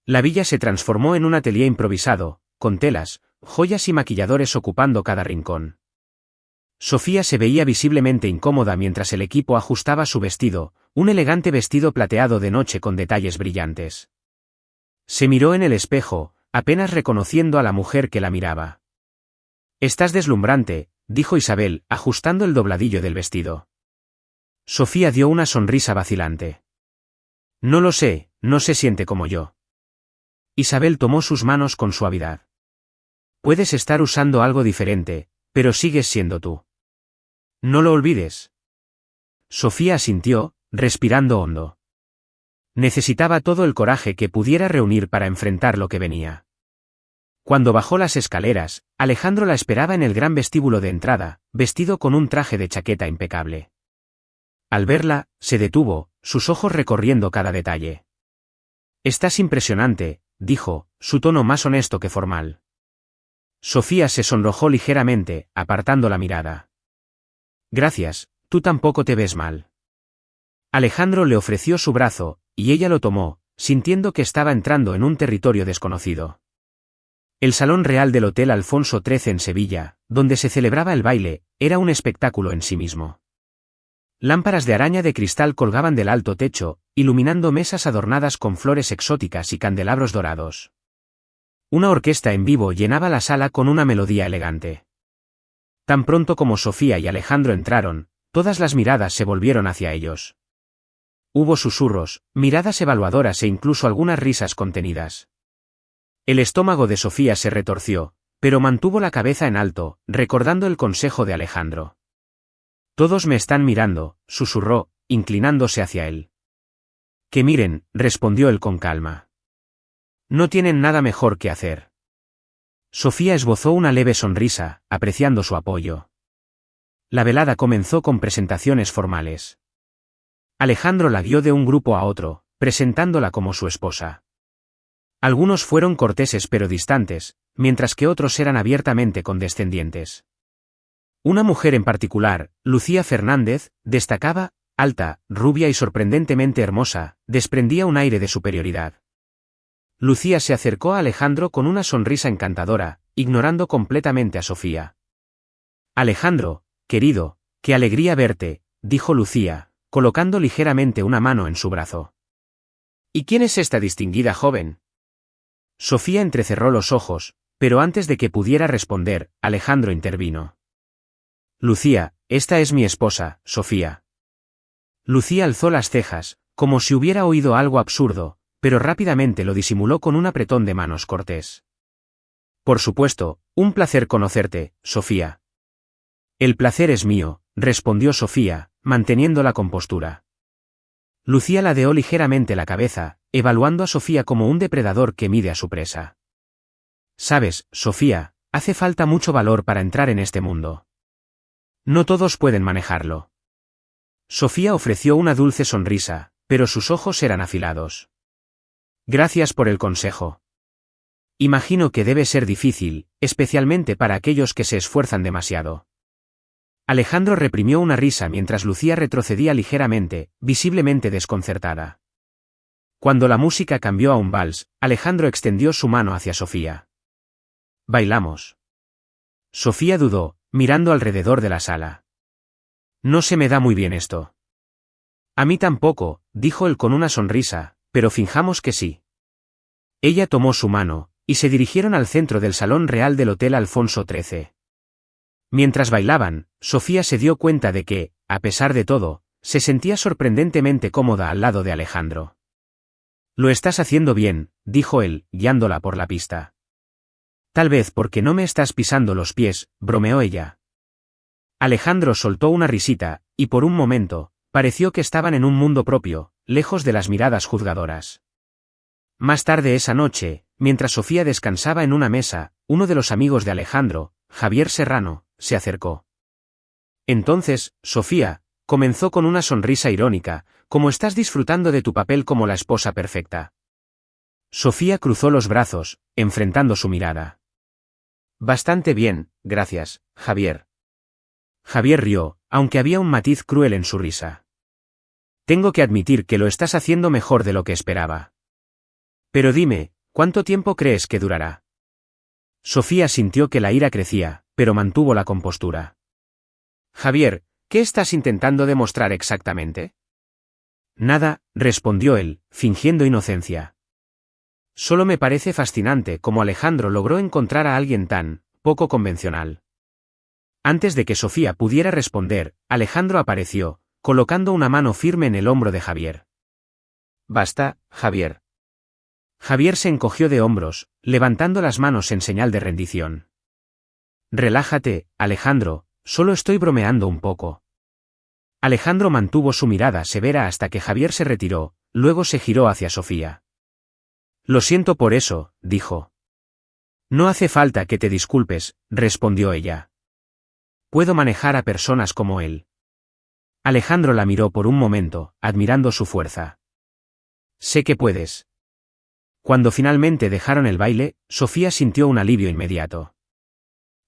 La villa se transformó en un atelier improvisado, con telas, joyas y maquilladores ocupando cada rincón. Sofía se veía visiblemente incómoda mientras el equipo ajustaba su vestido, un elegante vestido plateado de noche con detalles brillantes. Se miró en el espejo, apenas reconociendo a la mujer que la miraba. Estás deslumbrante, dijo Isabel, ajustando el dobladillo del vestido. Sofía dio una sonrisa vacilante. No lo sé, no se siente como yo. Isabel tomó sus manos con suavidad. Puedes estar usando algo diferente, pero sigues siendo tú. No lo olvides. Sofía asintió, respirando hondo. Necesitaba todo el coraje que pudiera reunir para enfrentar lo que venía. Cuando bajó las escaleras, Alejandro la esperaba en el gran vestíbulo de entrada, vestido con un traje de chaqueta impecable. Al verla, se detuvo, sus ojos recorriendo cada detalle. «Estás impresionante», dijo, su tono más honesto que formal. Sofía se sonrojó ligeramente, apartando la mirada. «Gracias, tú tampoco te ves mal». Alejandro le ofreció su brazo, y ella lo tomó, sintiendo que estaba entrando en un territorio desconocido. El Salón Real del Hotel Alfonso XIII en Sevilla, donde se celebraba el baile, era un espectáculo en sí mismo. Lámparas de araña de cristal colgaban del alto techo, iluminando mesas adornadas con flores exóticas y candelabros dorados. Una orquesta en vivo llenaba la sala con una melodía elegante. Tan pronto como Sofía y Alejandro entraron, todas las miradas se volvieron hacia ellos. Hubo susurros, miradas evaluadoras e incluso algunas risas contenidas. El estómago de Sofía se retorció, pero mantuvo la cabeza en alto, recordando el consejo de Alejandro. «Todos me están mirando», susurró, inclinándose hacia él. «Que miren», respondió él con calma. «No tienen nada mejor que hacer». Sofía esbozó una leve sonrisa, apreciando su apoyo. La velada comenzó con presentaciones formales. Alejandro la guió de un grupo a otro, presentándola como su esposa. Algunos fueron corteses pero distantes, mientras que otros eran abiertamente condescendientes. Una mujer en particular, Lucía Fernández, destacaba, alta, rubia y sorprendentemente hermosa, desprendía un aire de superioridad. Lucía se acercó a Alejandro con una sonrisa encantadora, ignorando completamente a Sofía. «Alejandro, querido, qué alegría verte», dijo Lucía, colocando ligeramente una mano en su brazo. «¿Y quién es esta distinguida joven?». Sofía entrecerró los ojos, pero antes de que pudiera responder, Alejandro intervino. «Lucía, esta es mi esposa, Sofía». Lucía alzó las cejas, como si hubiera oído algo absurdo, pero rápidamente lo disimuló con un apretón de manos cortés. «Por supuesto, un placer conocerte, Sofía». «El placer es mío», respondió Sofía, manteniendo la compostura. Lucía ladeó ligeramente la cabeza, evaluando a Sofía como un depredador que mide a su presa. «Sabes, Sofía, hace falta mucho valor para entrar en este mundo. No todos pueden manejarlo». Sofía ofreció una dulce sonrisa, pero sus ojos eran afilados. «Gracias por el consejo. Imagino que debe ser difícil, especialmente para aquellos que se esfuerzan demasiado». Alejandro reprimió una risa mientras Lucía retrocedía ligeramente, visiblemente desconcertada. Cuando la música cambió a un vals, Alejandro extendió su mano hacia Sofía. «Bailamos». Sofía dudó, mirando alrededor de la sala. «No se me da muy bien esto». «A mí tampoco», dijo él con una sonrisa, «pero finjamos que sí». Ella tomó su mano, y se dirigieron al centro del Salón Real del Hotel Alfonso XIII. Mientras bailaban, Sofía se dio cuenta de que, a pesar de todo, se sentía sorprendentemente cómoda al lado de Alejandro. «Lo estás haciendo bien», dijo él, guiándola por la pista. «Tal vez porque no me estás pisando los pies», bromeó ella. Alejandro soltó una risita, y por un momento, pareció que estaban en un mundo propio, lejos de las miradas juzgadoras. Más tarde esa noche, mientras Sofía descansaba en una mesa, uno de los amigos de Alejandro, Javier Serrano, se acercó. «Entonces, Sofía», comenzó con una sonrisa irónica, «¿cómo estás disfrutando de tu papel como la esposa perfecta?». Sofía cruzó los brazos, enfrentando su mirada. «Bastante bien, gracias, Javier». Javier rió, aunque había un matiz cruel en su risa. «Tengo que admitir que lo estás haciendo mejor de lo que esperaba. Pero dime, ¿cuánto tiempo crees que durará?». Sofía sintió que la ira crecía, pero mantuvo la compostura. «Javier, ¿qué estás intentando demostrar exactamente?». «Nada», respondió él, fingiendo inocencia. «Solo me parece fascinante cómo Alejandro logró encontrar a alguien tan poco convencional». Antes de que Sofía pudiera responder, Alejandro apareció, colocando una mano firme en el hombro de Javier. «Basta, Javier». Javier se encogió de hombros, levantando las manos en señal de rendición. Relájate, Alejandro, solo estoy bromeando un poco. Alejandro mantuvo su mirada severa hasta que Javier se retiró, luego se giró hacia Sofía. Lo siento por eso, dijo. No hace falta que te disculpes, respondió ella. Puedo manejar a personas como él. Alejandro la miró por un momento, admirando su fuerza. Sé que puedes. Cuando finalmente dejaron el baile, Sofía sintió un alivio inmediato.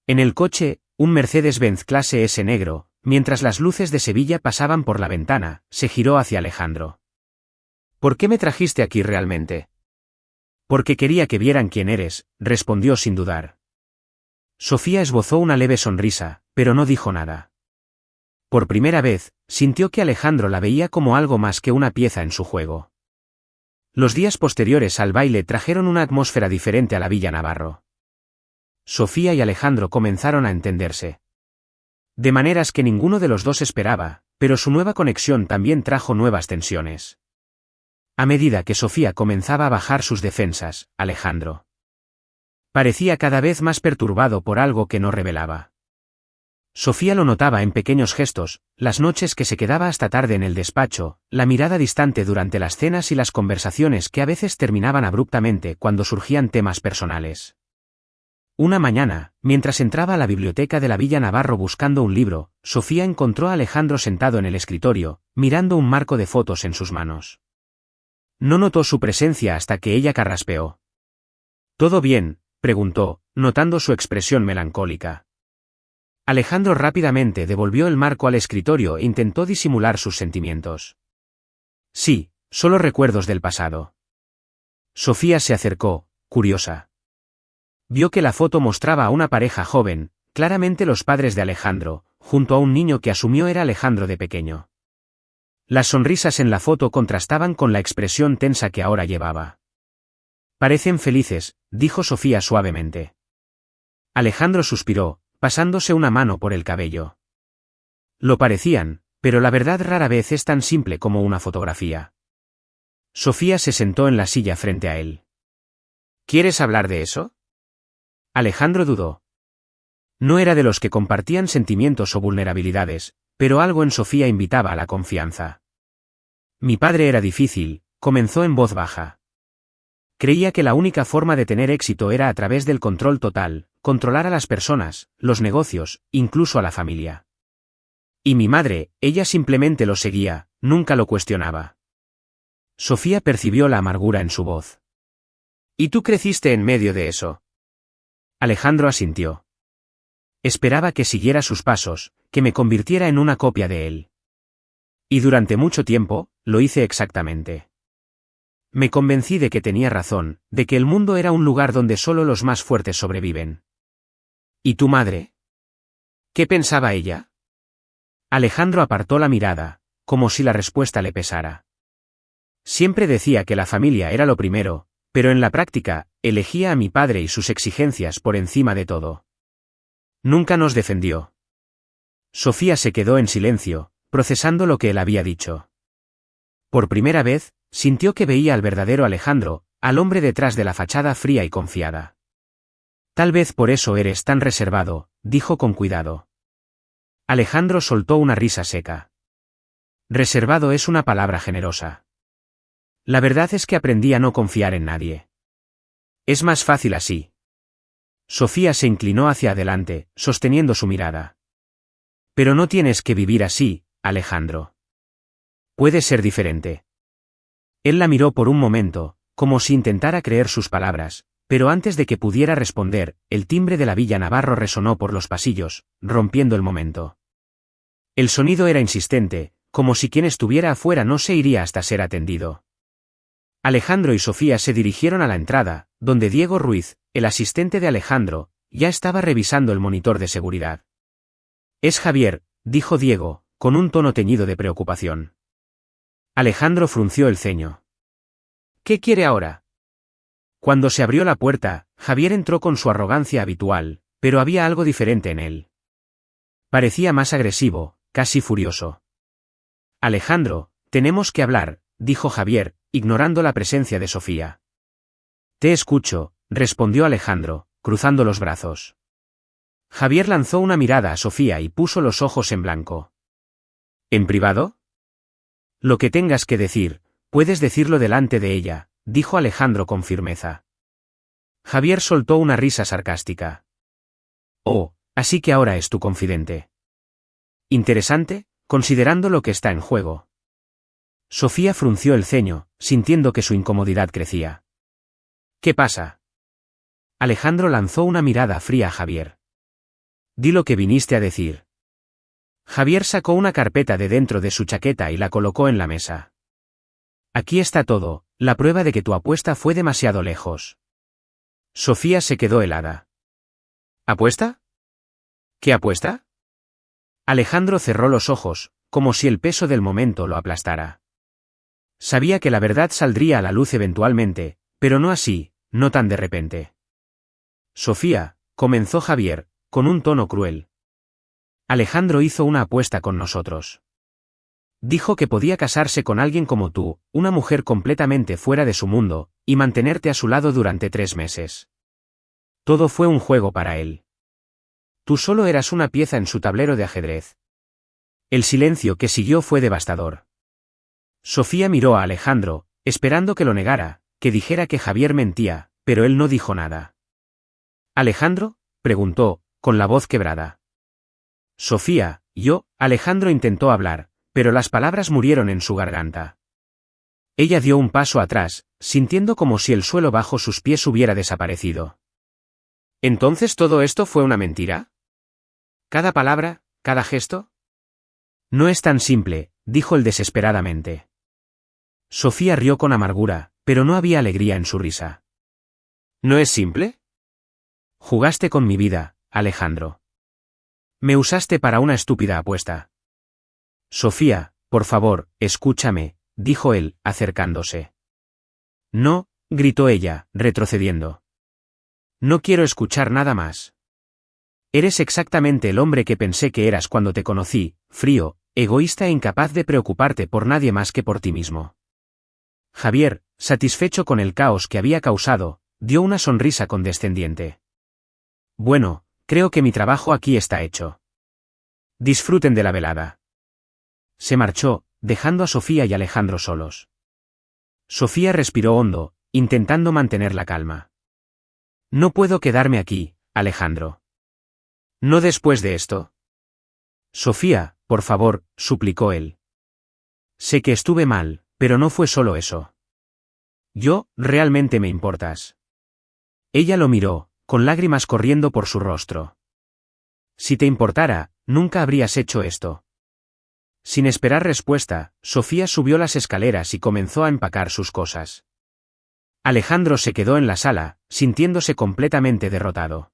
En el coche, un Mercedes-Benz clase S negro, mientras las luces de Sevilla pasaban por la ventana, se giró hacia Alejandro. ¿Por qué me trajiste aquí realmente? Porque quería que vieran quién eres, respondió sin dudar. Sofía esbozó una leve sonrisa, pero no dijo nada. Por primera vez, sintió que Alejandro la veía como algo más que una pieza en su juego. Los días posteriores al baile trajeron una atmósfera diferente a la Villa Navarro. Sofía y Alejandro comenzaron a entenderse. De maneras que ninguno de los dos esperaba, pero su nueva conexión también trajo nuevas tensiones. A medida que Sofía comenzaba a bajar sus defensas, Alejandro parecía cada vez más perturbado por algo que no revelaba. Sofía lo notaba en pequeños gestos, las noches que se quedaba hasta tarde en el despacho, la mirada distante durante las cenas y las conversaciones que a veces terminaban abruptamente cuando surgían temas personales. Una mañana, mientras entraba a la biblioteca de la Villa Navarro buscando un libro, Sofía encontró a Alejandro sentado en el escritorio, mirando un marco de fotos en sus manos. No notó su presencia hasta que ella carraspeó. ¿Todo bien?, preguntó, notando su expresión melancólica. Alejandro rápidamente devolvió el marco al escritorio e intentó disimular sus sentimientos. Sí, solo recuerdos del pasado. Sofía se acercó, curiosa. Vio que la foto mostraba a una pareja joven, claramente los padres de Alejandro, junto a un niño que asumió era Alejandro de pequeño. Las sonrisas en la foto contrastaban con la expresión tensa que ahora llevaba. Parecen felices, dijo Sofía suavemente. Alejandro suspiró, pasándose una mano por el cabello. Lo parecían, pero la verdad rara vez es tan simple como una fotografía. Sofía se sentó en la silla frente a él. ¿Quieres hablar de eso? Alejandro dudó. No era de los que compartían sentimientos o vulnerabilidades, pero algo en Sofía invitaba a la confianza. Mi padre era difícil, comenzó en voz baja. Creía que la única forma de tener éxito era a través del control total, controlar a las personas, los negocios, incluso a la familia. Y mi madre, ella simplemente lo seguía, nunca lo cuestionaba. Sofía percibió la amargura en su voz. ¿Y tú creciste en medio de eso? Alejandro asintió. Esperaba que siguiera sus pasos, que me convirtiera en una copia de él. Y durante mucho tiempo, lo hice exactamente. Me convencí de que tenía razón, de que el mundo era un lugar donde solo los más fuertes sobreviven. ¿Y tu madre? ¿Qué pensaba ella? Alejandro apartó la mirada, como si la respuesta le pesara. Siempre decía que la familia era lo primero, pero en la práctica, elegía a mi padre y sus exigencias por encima de todo. Nunca nos defendió. Sofía se quedó en silencio, procesando lo que él había dicho. Por primera vez, sintió que veía al verdadero Alejandro, al hombre detrás de la fachada fría y confiada. Tal vez por eso eres tan reservado, dijo con cuidado. Alejandro soltó una risa seca. Reservado es una palabra generosa. La verdad es que aprendí a no confiar en nadie. Es más fácil así. Sofía se inclinó hacia adelante, sosteniendo su mirada. Pero no tienes que vivir así, Alejandro. Puede ser diferente. Él la miró por un momento, como si intentara creer sus palabras, pero antes de que pudiera responder, el timbre de la Villa Navarro resonó por los pasillos, rompiendo el momento. El sonido era insistente, como si quien estuviera afuera no se iría hasta ser atendido. Alejandro y Sofía se dirigieron a la entrada, donde Diego Ruiz, el asistente de Alejandro, ya estaba revisando el monitor de seguridad. Es Javier, dijo Diego, con un tono teñido de preocupación. Alejandro frunció el ceño. ¿Qué quiere ahora? Cuando se abrió la puerta, Javier entró con su arrogancia habitual, pero había algo diferente en él. Parecía más agresivo, casi furioso. Alejandro, tenemos que hablar, dijo Javier, ignorando la presencia de Sofía. Te escucho, respondió Alejandro, cruzando los brazos. Javier lanzó una mirada a Sofía y puso los ojos en blanco. ¿En privado? Lo que tengas que decir, puedes decirlo delante de ella, dijo Alejandro con firmeza. Javier soltó una risa sarcástica. Oh, así que ahora es tu confidente. Interesante, considerando lo que está en juego. Sofía frunció el ceño, sintiendo que su incomodidad crecía. ¿Qué pasa? Alejandro lanzó una mirada fría a Javier. Di lo que viniste a decir. Javier sacó una carpeta de dentro de su chaqueta y la colocó en la mesa. Aquí está todo, la prueba de que tu apuesta fue demasiado lejos. Sofía se quedó helada. ¿Apuesta? ¿Qué apuesta? Alejandro cerró los ojos, como si el peso del momento lo aplastara. Sabía que la verdad saldría a la luz eventualmente, pero no así, no tan de repente. Sofía, comenzó Javier, con un tono cruel. Alejandro hizo una apuesta con nosotros. Dijo que podía casarse con alguien como tú, una mujer completamente fuera de su mundo, y mantenerte a su lado durante 3 meses. Todo fue un juego para él. Tú solo eras una pieza en su tablero de ajedrez. El silencio que siguió fue devastador. Sofía miró a Alejandro, esperando que lo negara, que dijera que Javier mentía, pero él no dijo nada. ¿Alejandro?, preguntó, con la voz quebrada. Sofía, Alejandro intentó hablar, pero las palabras murieron en su garganta. Ella dio un paso atrás, sintiendo como si el suelo bajo sus pies hubiera desaparecido. ¿Entonces todo esto fue una mentira? ¿Cada palabra, cada gesto? No es tan simple, dijo él desesperadamente. Sofía rió con amargura, pero no había alegría en su risa. ¿No es simple? Jugaste con mi vida, Alejandro. Me usaste para una estúpida apuesta. Sofía, por favor, escúchame, dijo él, acercándose. No, gritó ella, retrocediendo. No quiero escuchar nada más. Eres exactamente el hombre que pensé que eras cuando te conocí, frío, egoísta e incapaz de preocuparte por nadie más que por ti mismo. Javier, satisfecho con el caos que había causado, dio una sonrisa condescendiente. Bueno, creo que mi trabajo aquí está hecho. Disfruten de la velada. Se marchó, dejando a Sofía y Alejandro solos. Sofía respiró hondo, intentando mantener la calma. No puedo quedarme aquí, Alejandro. No después de esto. Sofía, por favor, suplicó él. Sé que estuve mal, pero no fue solo eso. Realmente me importas. Ella lo miró, con lágrimas corriendo por su rostro. Si te importara, nunca habrías hecho esto. Sin esperar respuesta, Sofía subió las escaleras y comenzó a empacar sus cosas. Alejandro se quedó en la sala, sintiéndose completamente derrotado.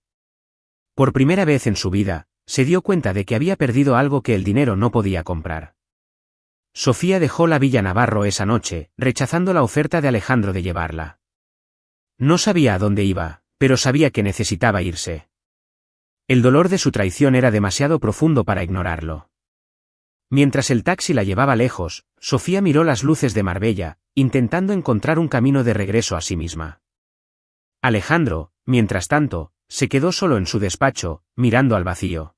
Por primera vez en su vida, se dio cuenta de que había perdido algo que el dinero no podía comprar. Sofía dejó la Villa Navarro esa noche, rechazando la oferta de Alejandro de llevarla. No sabía a dónde iba, pero sabía que necesitaba irse. El dolor de su traición era demasiado profundo para ignorarlo. Mientras el taxi la llevaba lejos, Sofía miró las luces de Marbella, intentando encontrar un camino de regreso a sí misma. Alejandro, mientras tanto, se quedó solo en su despacho, mirando al vacío.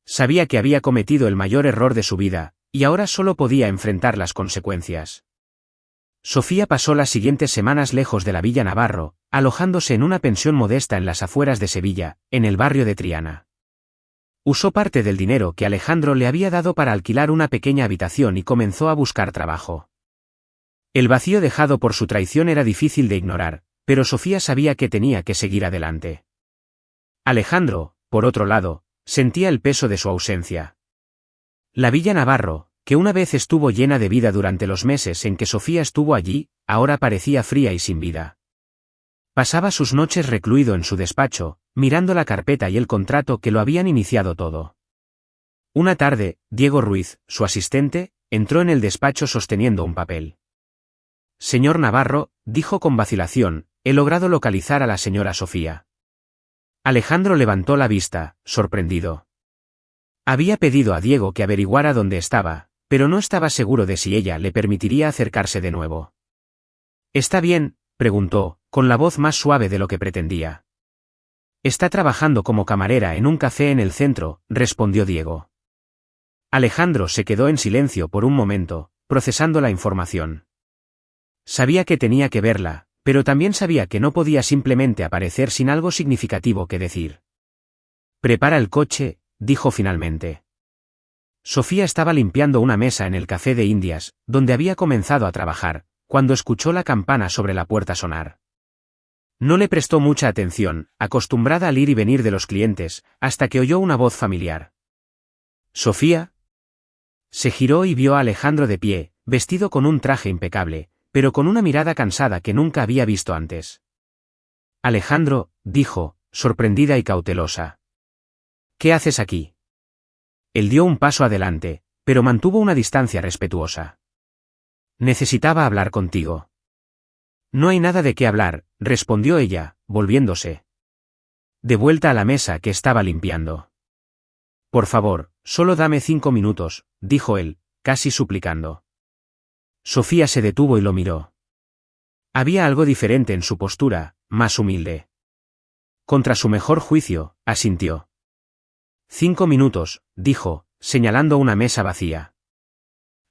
Sabía que había cometido el mayor error de su vida, y ahora solo podía enfrentar las consecuencias. Sofía pasó las siguientes semanas lejos de la Villa Navarro, alojándose en una pensión modesta en las afueras de Sevilla, en el barrio de Triana. Usó parte del dinero que Alejandro le había dado para alquilar una pequeña habitación y comenzó a buscar trabajo. El vacío dejado por su traición era difícil de ignorar, pero Sofía sabía que tenía que seguir adelante. Alejandro, por otro lado, sentía el peso de su ausencia. La Villa Navarro, que una vez estuvo llena de vida durante los meses en que Sofía estuvo allí, ahora parecía fría y sin vida. Pasaba sus noches recluido en su despacho, mirando la carpeta y el contrato que lo habían iniciado todo. Una tarde, Diego Ruiz, su asistente, entró en el despacho sosteniendo un papel. Señor Navarro, dijo con vacilación, he logrado localizar a la señora Sofía. Alejandro levantó la vista, sorprendido. Había pedido a Diego que averiguara dónde estaba, pero no estaba seguro de si ella le permitiría acercarse de nuevo. ¿Está bien?, preguntó, con la voz más suave de lo que pretendía. Está trabajando como camarera en un café en el centro, respondió Diego. Alejandro se quedó en silencio por un momento, procesando la información. Sabía que tenía que verla, pero también sabía que no podía simplemente aparecer sin algo significativo que decir. Prepara el coche, dijo finalmente. Sofía estaba limpiando una mesa en el café de Indias, donde había comenzado a trabajar, cuando escuchó la campana sobre la puerta sonar. No le prestó mucha atención, acostumbrada al ir y venir de los clientes, hasta que oyó una voz familiar. ¿Sofía? Se giró y vio a Alejandro de pie, vestido con un traje impecable, pero con una mirada cansada que nunca había visto antes. Alejandro, dijo, sorprendida y cautelosa. ¿Qué haces aquí? Él dio un paso adelante, pero mantuvo una distancia respetuosa. Necesitaba hablar contigo. No hay nada de qué hablar, respondió ella, volviéndose. De vuelta a la mesa que estaba limpiando. Por favor, solo dame 5 minutos, dijo él, casi suplicando. Sofía se detuvo y lo miró. Había algo diferente en su postura, más humilde. Contra su mejor juicio, asintió. 5 minutos, dijo, señalando una mesa vacía.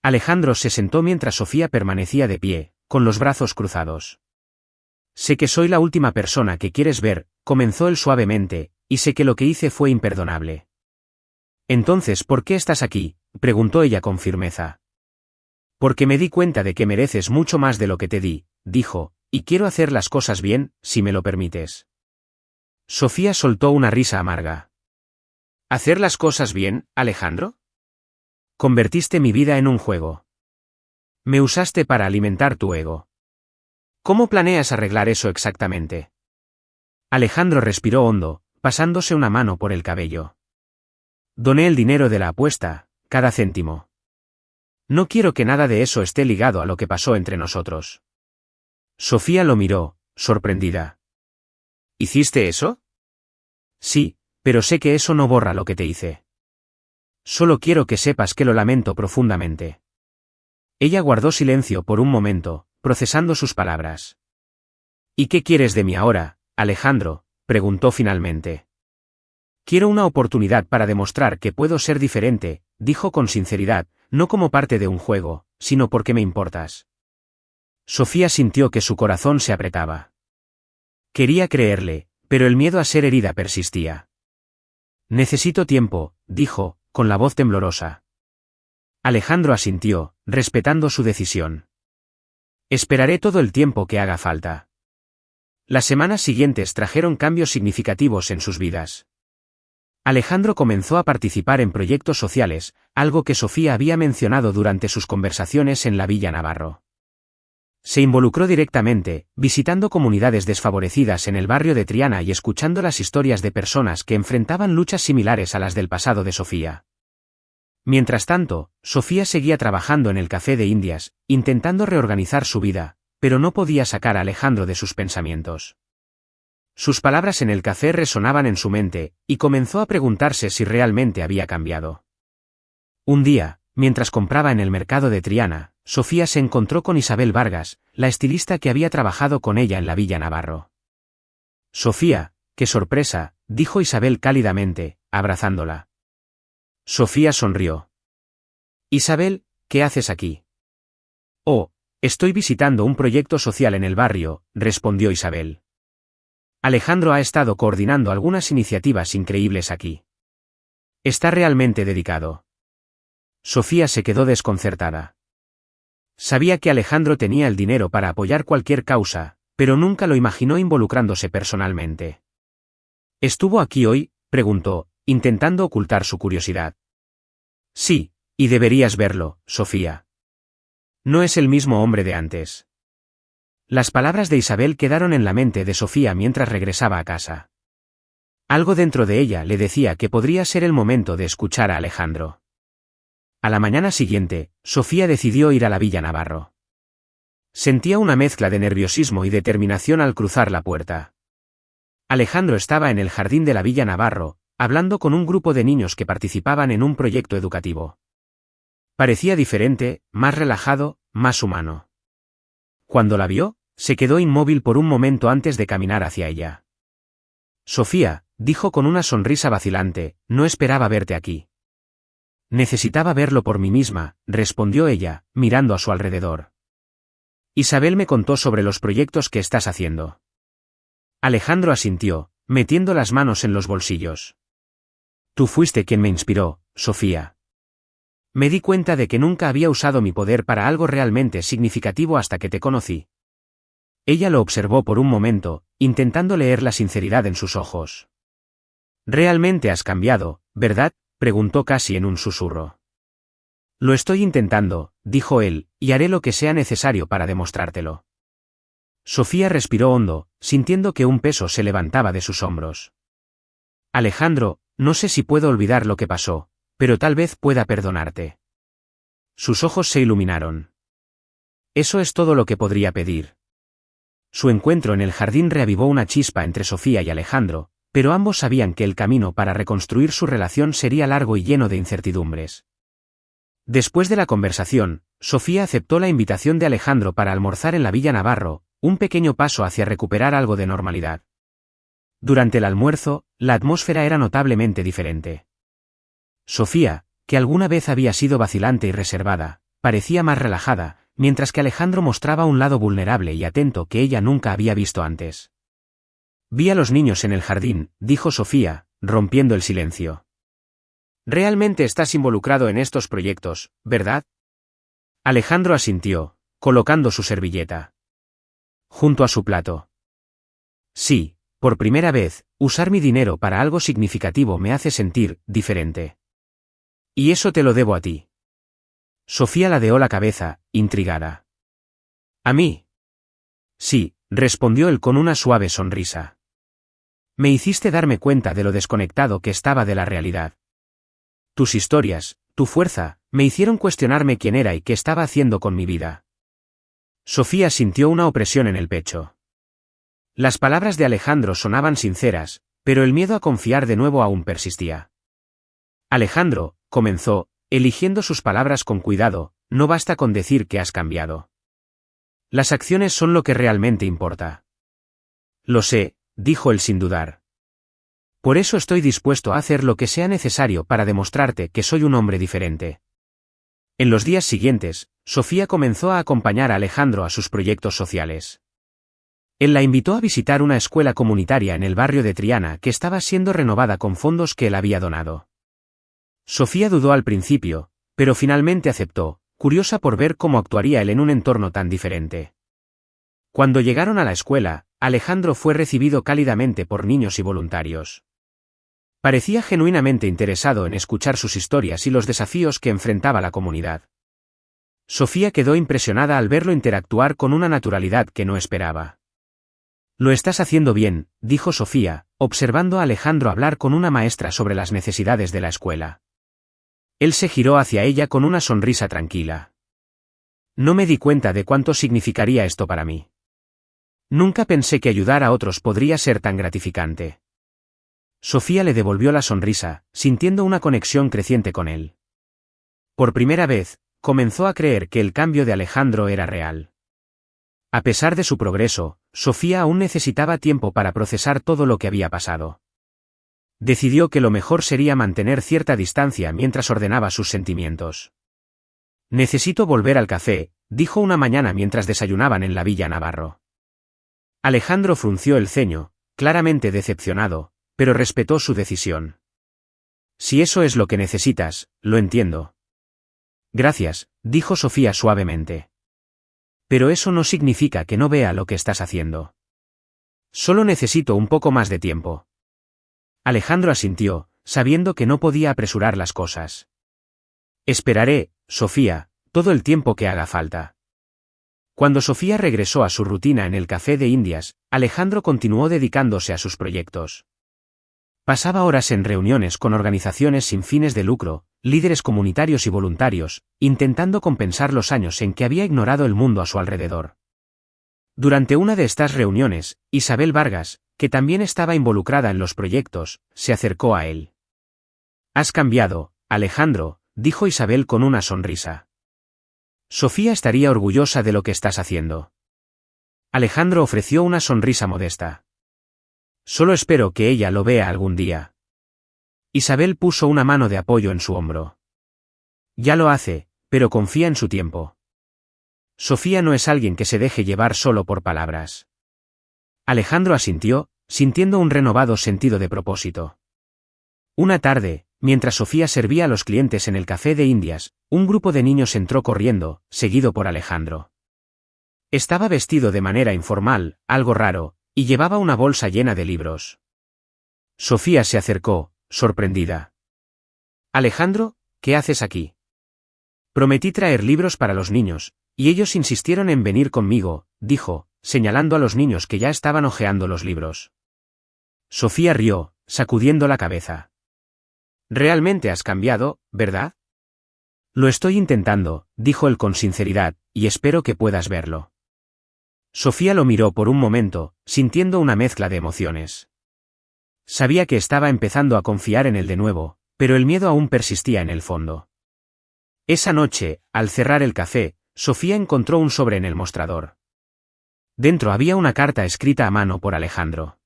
Alejandro se sentó mientras Sofía permanecía de pie, con los brazos cruzados. Sé que soy la última persona que quieres ver, comenzó él suavemente, y sé que lo que hice fue imperdonable. Entonces, ¿por qué estás aquí?, preguntó ella con firmeza. Porque me di cuenta de que mereces mucho más de lo que te di, dijo, y quiero hacer las cosas bien, si me lo permites. Sofía soltó una risa amarga. ¿Hacer las cosas bien, Alejandro? Convertiste mi vida en un juego. Me usaste para alimentar tu ego. ¿Cómo planeas arreglar eso exactamente? Alejandro respiró hondo, pasándose una mano por el cabello. Doné el dinero de la apuesta, cada céntimo. No quiero que nada de eso esté ligado a lo que pasó entre nosotros. Sofía lo miró, sorprendida. ¿Hiciste eso? Sí, pero sé que eso no borra lo que te hice. Solo quiero que sepas que lo lamento profundamente. Ella guardó silencio por un momento, procesando sus palabras. ¿Y qué quieres de mí ahora, Alejandro?, preguntó finalmente. Quiero una oportunidad para demostrar que puedo ser diferente, dijo con sinceridad, no como parte de un juego, sino porque me importas. Sofía sintió que su corazón se apretaba. Quería creerle, pero el miedo a ser herida persistía. Necesito tiempo, dijo, con la voz temblorosa. Alejandro asintió, respetando su decisión. Esperaré todo el tiempo que haga falta. Las semanas siguientes trajeron cambios significativos en sus vidas. Alejandro comenzó a participar en proyectos sociales, algo que Sofía había mencionado durante sus conversaciones en la Villa Navarro. Se involucró directamente, visitando comunidades desfavorecidas en el barrio de Triana y escuchando las historias de personas que enfrentaban luchas similares a las del pasado de Sofía. Mientras tanto, Sofía seguía trabajando en el café de Indias, intentando reorganizar su vida, pero no podía sacar a Alejandro de sus pensamientos. Sus palabras en el café resonaban en su mente, y comenzó a preguntarse si realmente había cambiado. Un día, mientras compraba en el mercado de Triana, Sofía se encontró con Isabel Vargas, la estilista que había trabajado con ella en la Villa Navarro. Sofía, qué sorpresa, dijo Isabel cálidamente, abrazándola. Sofía sonrió. Isabel, ¿qué haces aquí? Oh, estoy visitando un proyecto social en el barrio, respondió Isabel. Alejandro ha estado coordinando algunas iniciativas increíbles aquí. Está realmente dedicado. Sofía se quedó desconcertada. Sabía que Alejandro tenía el dinero para apoyar cualquier causa, pero nunca lo imaginó involucrándose personalmente. ¿Estuvo aquí hoy?, preguntó, intentando ocultar su curiosidad. Sí, y deberías verlo, Sofía. No es el mismo hombre de antes. Las palabras de Isabel quedaron en la mente de Sofía mientras regresaba a casa. Algo dentro de ella le decía que podría ser el momento de escuchar a Alejandro. A la mañana siguiente, Sofía decidió ir a la Villa Navarro. Sentía una mezcla de nerviosismo y determinación al cruzar la puerta. Alejandro estaba en el jardín de la Villa Navarro, hablando con un grupo de niños que participaban en un proyecto educativo. Parecía diferente, más relajado, más humano. Cuando la vio, se quedó inmóvil por un momento antes de caminar hacia ella. Sofía, dijo con una sonrisa vacilante, no esperaba verte aquí. Necesitaba verlo por mí misma, respondió ella, mirando a su alrededor. Isabel me contó sobre los proyectos que estás haciendo. Alejandro asintió, metiendo las manos en los bolsillos. Tú fuiste quien me inspiró, Sofía. Me di cuenta de que nunca había usado mi poder para algo realmente significativo hasta que te conocí. Ella lo observó por un momento, intentando leer la sinceridad en sus ojos. Realmente has cambiado, ¿verdad?, preguntó casi en un susurro. Lo estoy intentando, dijo él, y haré lo que sea necesario para demostrártelo. Sofía respiró hondo, sintiendo que un peso se levantaba de sus hombros. Alejandro, no sé si puedo olvidar lo que pasó, pero tal vez pueda perdonarte. Sus ojos se iluminaron. Eso es todo lo que podría pedir. Su encuentro en el jardín reavivó una chispa entre Sofía y Alejandro, pero ambos sabían que el camino para reconstruir su relación sería largo y lleno de incertidumbres. Después de la conversación, Sofía aceptó la invitación de Alejandro para almorzar en la Villa Navarro, un pequeño paso hacia recuperar algo de normalidad. Durante el almuerzo, la atmósfera era notablemente diferente. Sofía, que alguna vez había sido vacilante y reservada, parecía más relajada, mientras que Alejandro mostraba un lado vulnerable y atento que ella nunca había visto antes. Vi a los niños en el jardín, dijo Sofía, rompiendo el silencio. Realmente estás involucrado en estos proyectos, ¿verdad? Alejandro asintió, colocando su servilleta junto a su plato. Sí, por primera vez, usar mi dinero para algo significativo me hace sentir diferente. Y eso te lo debo a ti. Sofía ladeó la cabeza, intrigada. ¿A mí? Sí, respondió él con una suave sonrisa. Me hiciste darme cuenta de lo desconectado que estaba de la realidad. Tus historias, tu fuerza, me hicieron cuestionarme quién era y qué estaba haciendo con mi vida. Sofía sintió una opresión en el pecho. Las palabras de Alejandro sonaban sinceras, pero el miedo a confiar de nuevo aún persistía. Alejandro, comenzó, eligiendo sus palabras con cuidado, no basta con decir que has cambiado. Las acciones son lo que realmente importa. Lo sé, dijo él sin dudar. Por eso estoy dispuesto a hacer lo que sea necesario para demostrarte que soy un hombre diferente. En los días siguientes, Sofía comenzó a acompañar a Alejandro a sus proyectos sociales. Él la invitó a visitar una escuela comunitaria en el barrio de Triana que estaba siendo renovada con fondos que él había donado. Sofía dudó al principio, pero finalmente aceptó, curiosa por ver cómo actuaría él en un entorno tan diferente. Cuando llegaron a la escuela, Alejandro fue recibido cálidamente por niños y voluntarios. Parecía genuinamente interesado en escuchar sus historias y los desafíos que enfrentaba la comunidad. Sofía quedó impresionada al verlo interactuar con una naturalidad que no esperaba. Lo estás haciendo bien, dijo Sofía, observando a Alejandro hablar con una maestra sobre las necesidades de la escuela. Él se giró hacia ella con una sonrisa tranquila. No me di cuenta de cuánto significaría esto para mí. Nunca pensé que ayudar a otros podría ser tan gratificante. Sofía le devolvió la sonrisa, sintiendo una conexión creciente con él. Por primera vez, comenzó a creer que el cambio de Alejandro era real. A pesar de su progreso, Sofía aún necesitaba tiempo para procesar todo lo que había pasado. Decidió que lo mejor sería mantener cierta distancia mientras ordenaba sus sentimientos. Necesito volver al café, dijo una mañana mientras desayunaban en la Villa Navarro. Alejandro frunció el ceño, claramente decepcionado, pero respetó su decisión. Si eso es lo que necesitas, lo entiendo. Gracias, dijo Sofía suavemente. Pero eso no significa que no vea lo que estás haciendo. Solo necesito un poco más de tiempo. Alejandro asintió, sabiendo que no podía apresurar las cosas. Esperaré, Sofía, todo el tiempo que haga falta. Cuando Sofía regresó a su rutina en el Café de Indias, Alejandro continuó dedicándose a sus proyectos. Pasaba horas en reuniones con organizaciones sin fines de lucro, líderes comunitarios y voluntarios, intentando compensar los años en que había ignorado el mundo a su alrededor. Durante una de estas reuniones, Isabel Vargas, que también estaba involucrada en los proyectos, se acercó a él. Has cambiado, Alejandro, dijo Isabel con una sonrisa. Sofía estaría orgullosa de lo que estás haciendo. Alejandro ofreció una sonrisa modesta. Solo espero que ella lo vea algún día. Isabel puso una mano de apoyo en su hombro. Ya lo hace, pero confía en su tiempo. Sofía no es alguien que se deje llevar solo por palabras. Alejandro asintió, sintiendo un renovado sentido de propósito. Una tarde, mientras Sofía servía a los clientes en el café de Indias, un grupo de niños entró corriendo, seguido por Alejandro. Estaba vestido de manera informal, algo raro, y llevaba una bolsa llena de libros. Sofía se acercó, sorprendida. Alejandro, ¿qué haces aquí? Prometí traer libros para los niños, y ellos insistieron en venir conmigo, dijo, señalando a los niños que ya estaban hojeando los libros. Sofía rió, sacudiendo la cabeza. Realmente has cambiado, ¿verdad? Lo estoy intentando, dijo él con sinceridad, y espero que puedas verlo. Sofía lo miró por un momento, sintiendo una mezcla de emociones. Sabía que estaba empezando a confiar en él de nuevo, pero el miedo aún persistía en el fondo. Esa noche, al cerrar el café, Sofía encontró un sobre en el mostrador. Dentro había una carta escrita a mano por Alejandro.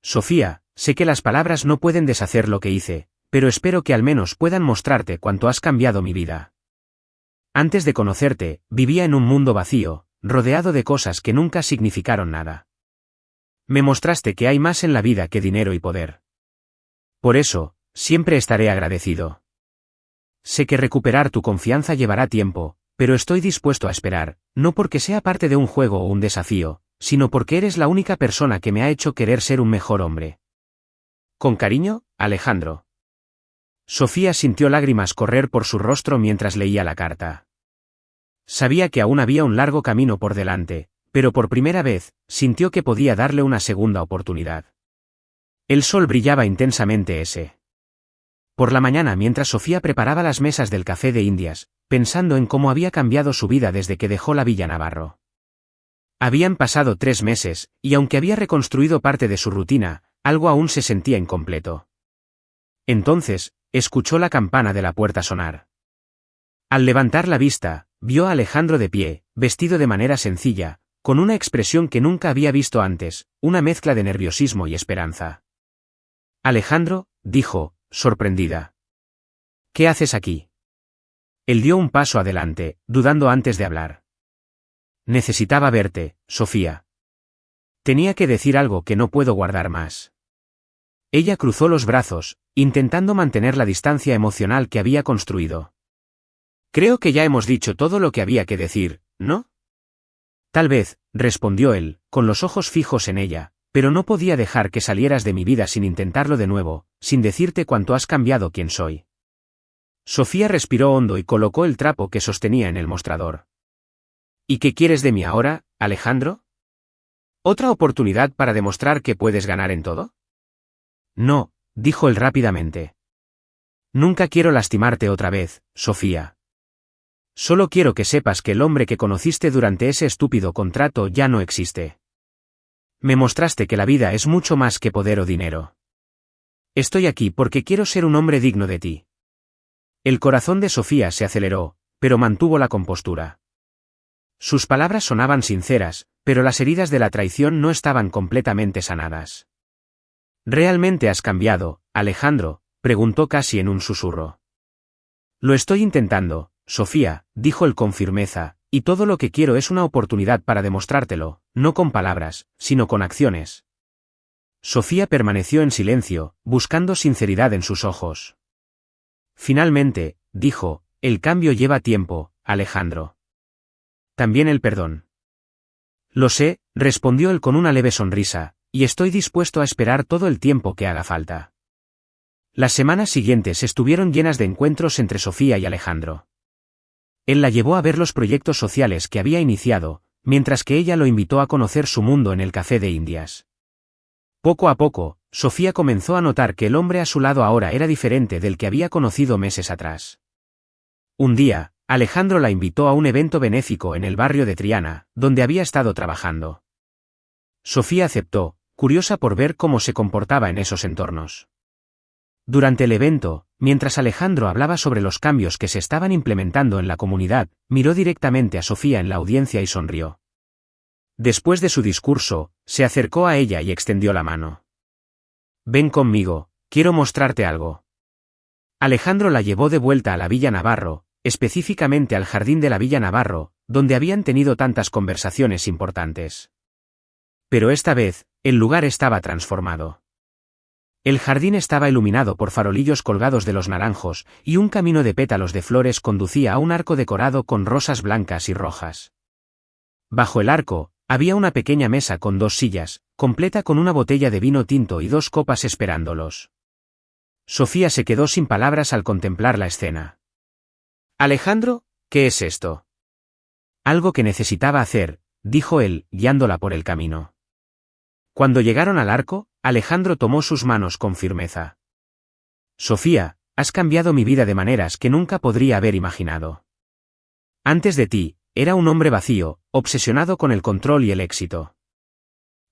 Sofía, sé que las palabras no pueden deshacer lo que hice, pero espero que al menos puedan mostrarte cuánto has cambiado mi vida. Antes de conocerte, vivía en un mundo vacío, rodeado de cosas que nunca significaron nada. Me mostraste que hay más en la vida que dinero y poder. Por eso, siempre estaré agradecido. Sé que recuperar tu confianza llevará tiempo, pero estoy dispuesto a esperar, no porque sea parte de un juego o un desafío, sino porque eres la única persona que me ha hecho querer ser un mejor hombre. Con cariño, Alejandro. Sofía sintió lágrimas correr por su rostro mientras leía la carta. Sabía que aún había un largo camino por delante, pero por primera vez, sintió que podía darle una segunda oportunidad. El sol brillaba intensamente por la mañana mientras Sofía preparaba las mesas del café de Indias, pensando en cómo había cambiado su vida desde que dejó la Villa Navarro. Habían pasado 3 meses, y aunque había reconstruido parte de su rutina, algo aún se sentía incompleto. Entonces, escuchó la campana de la puerta sonar. Al levantar la vista, vio a Alejandro de pie, vestido de manera sencilla, con una expresión que nunca había visto antes, una mezcla de nerviosismo y esperanza. Alejandro, dijo, sorprendida. ¿Qué haces aquí? Él dio un paso adelante, dudando antes de hablar. Necesitaba verte, Sofía. Tenía que decir algo que no puedo guardar más. Ella cruzó los brazos, intentando mantener la distancia emocional que había construido. Creo que ya hemos dicho todo lo que había que decir, ¿no? Tal vez, respondió él, con los ojos fijos en ella, pero no podía dejar que salieras de mi vida sin intentarlo de nuevo, sin decirte cuánto has cambiado quién soy. Sofía respiró hondo y colocó el trapo que sostenía en el mostrador. ¿Y qué quieres de mí ahora, Alejandro? ¿Otra oportunidad para demostrar que puedes ganar en todo? No, dijo él rápidamente. Nunca quiero lastimarte otra vez, Sofía. Solo quiero que sepas que el hombre que conociste durante ese estúpido contrato ya no existe. Me mostraste que la vida es mucho más que poder o dinero. Estoy aquí porque quiero ser un hombre digno de ti. El corazón de Sofía se aceleró, pero mantuvo la compostura. Sus palabras sonaban sinceras, pero las heridas de la traición no estaban completamente sanadas. ¿Realmente has cambiado, Alejandro?, preguntó casi en un susurro. Lo estoy intentando, Sofía, dijo él con firmeza, y todo lo que quiero es una oportunidad para demostrártelo, no con palabras, sino con acciones. Sofía permaneció en silencio, buscando sinceridad en sus ojos. Finalmente, dijo, el cambio lleva tiempo, Alejandro. También el perdón. Lo sé, respondió él con una leve sonrisa, y estoy dispuesto a esperar todo el tiempo que haga falta. Las semanas siguientes estuvieron llenas de encuentros entre Sofía y Alejandro. Él la llevó a ver los proyectos sociales que había iniciado, mientras que ella lo invitó a conocer su mundo en el café de Indias. Poco a poco, Sofía comenzó a notar que el hombre a su lado ahora era diferente del que había conocido meses atrás. Un día, Alejandro la invitó a un evento benéfico en el barrio de Triana, donde había estado trabajando. Sofía aceptó, curiosa por ver cómo se comportaba en esos entornos. Durante el evento, mientras Alejandro hablaba sobre los cambios que se estaban implementando en la comunidad, miró directamente a Sofía en la audiencia y sonrió. Después de su discurso, se acercó a ella y extendió la mano. Ven conmigo, quiero mostrarte algo. Alejandro la llevó de vuelta a la Villa Navarro, específicamente al jardín de la Villa Navarro, donde habían tenido tantas conversaciones importantes. Pero esta vez, el lugar estaba transformado. El jardín estaba iluminado por farolillos colgados de los naranjos, y un camino de pétalos de flores conducía a un arco decorado con rosas blancas y rojas. Bajo el arco, había una pequeña mesa con 2 sillas, completa con una botella de vino tinto y 2 copas esperándolos. Sofía se quedó sin palabras al contemplar la escena. Alejandro, ¿qué es esto? Algo que necesitaba hacer, dijo él, guiándola por el camino. Cuando llegaron al arco, Alejandro tomó sus manos con firmeza. Sofía, has cambiado mi vida de maneras que nunca podría haber imaginado. Antes de ti, era un hombre vacío, obsesionado con el control y el éxito.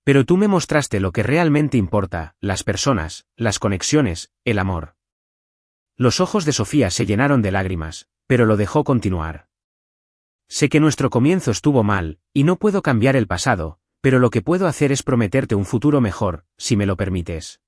Pero tú me mostraste lo que realmente importa, las personas, las conexiones, el amor. Los ojos de Sofía se llenaron de lágrimas, pero lo dejó continuar. Sé que nuestro comienzo estuvo mal, y no puedo cambiar el pasado, pero lo que puedo hacer es prometerte un futuro mejor, si me lo permites.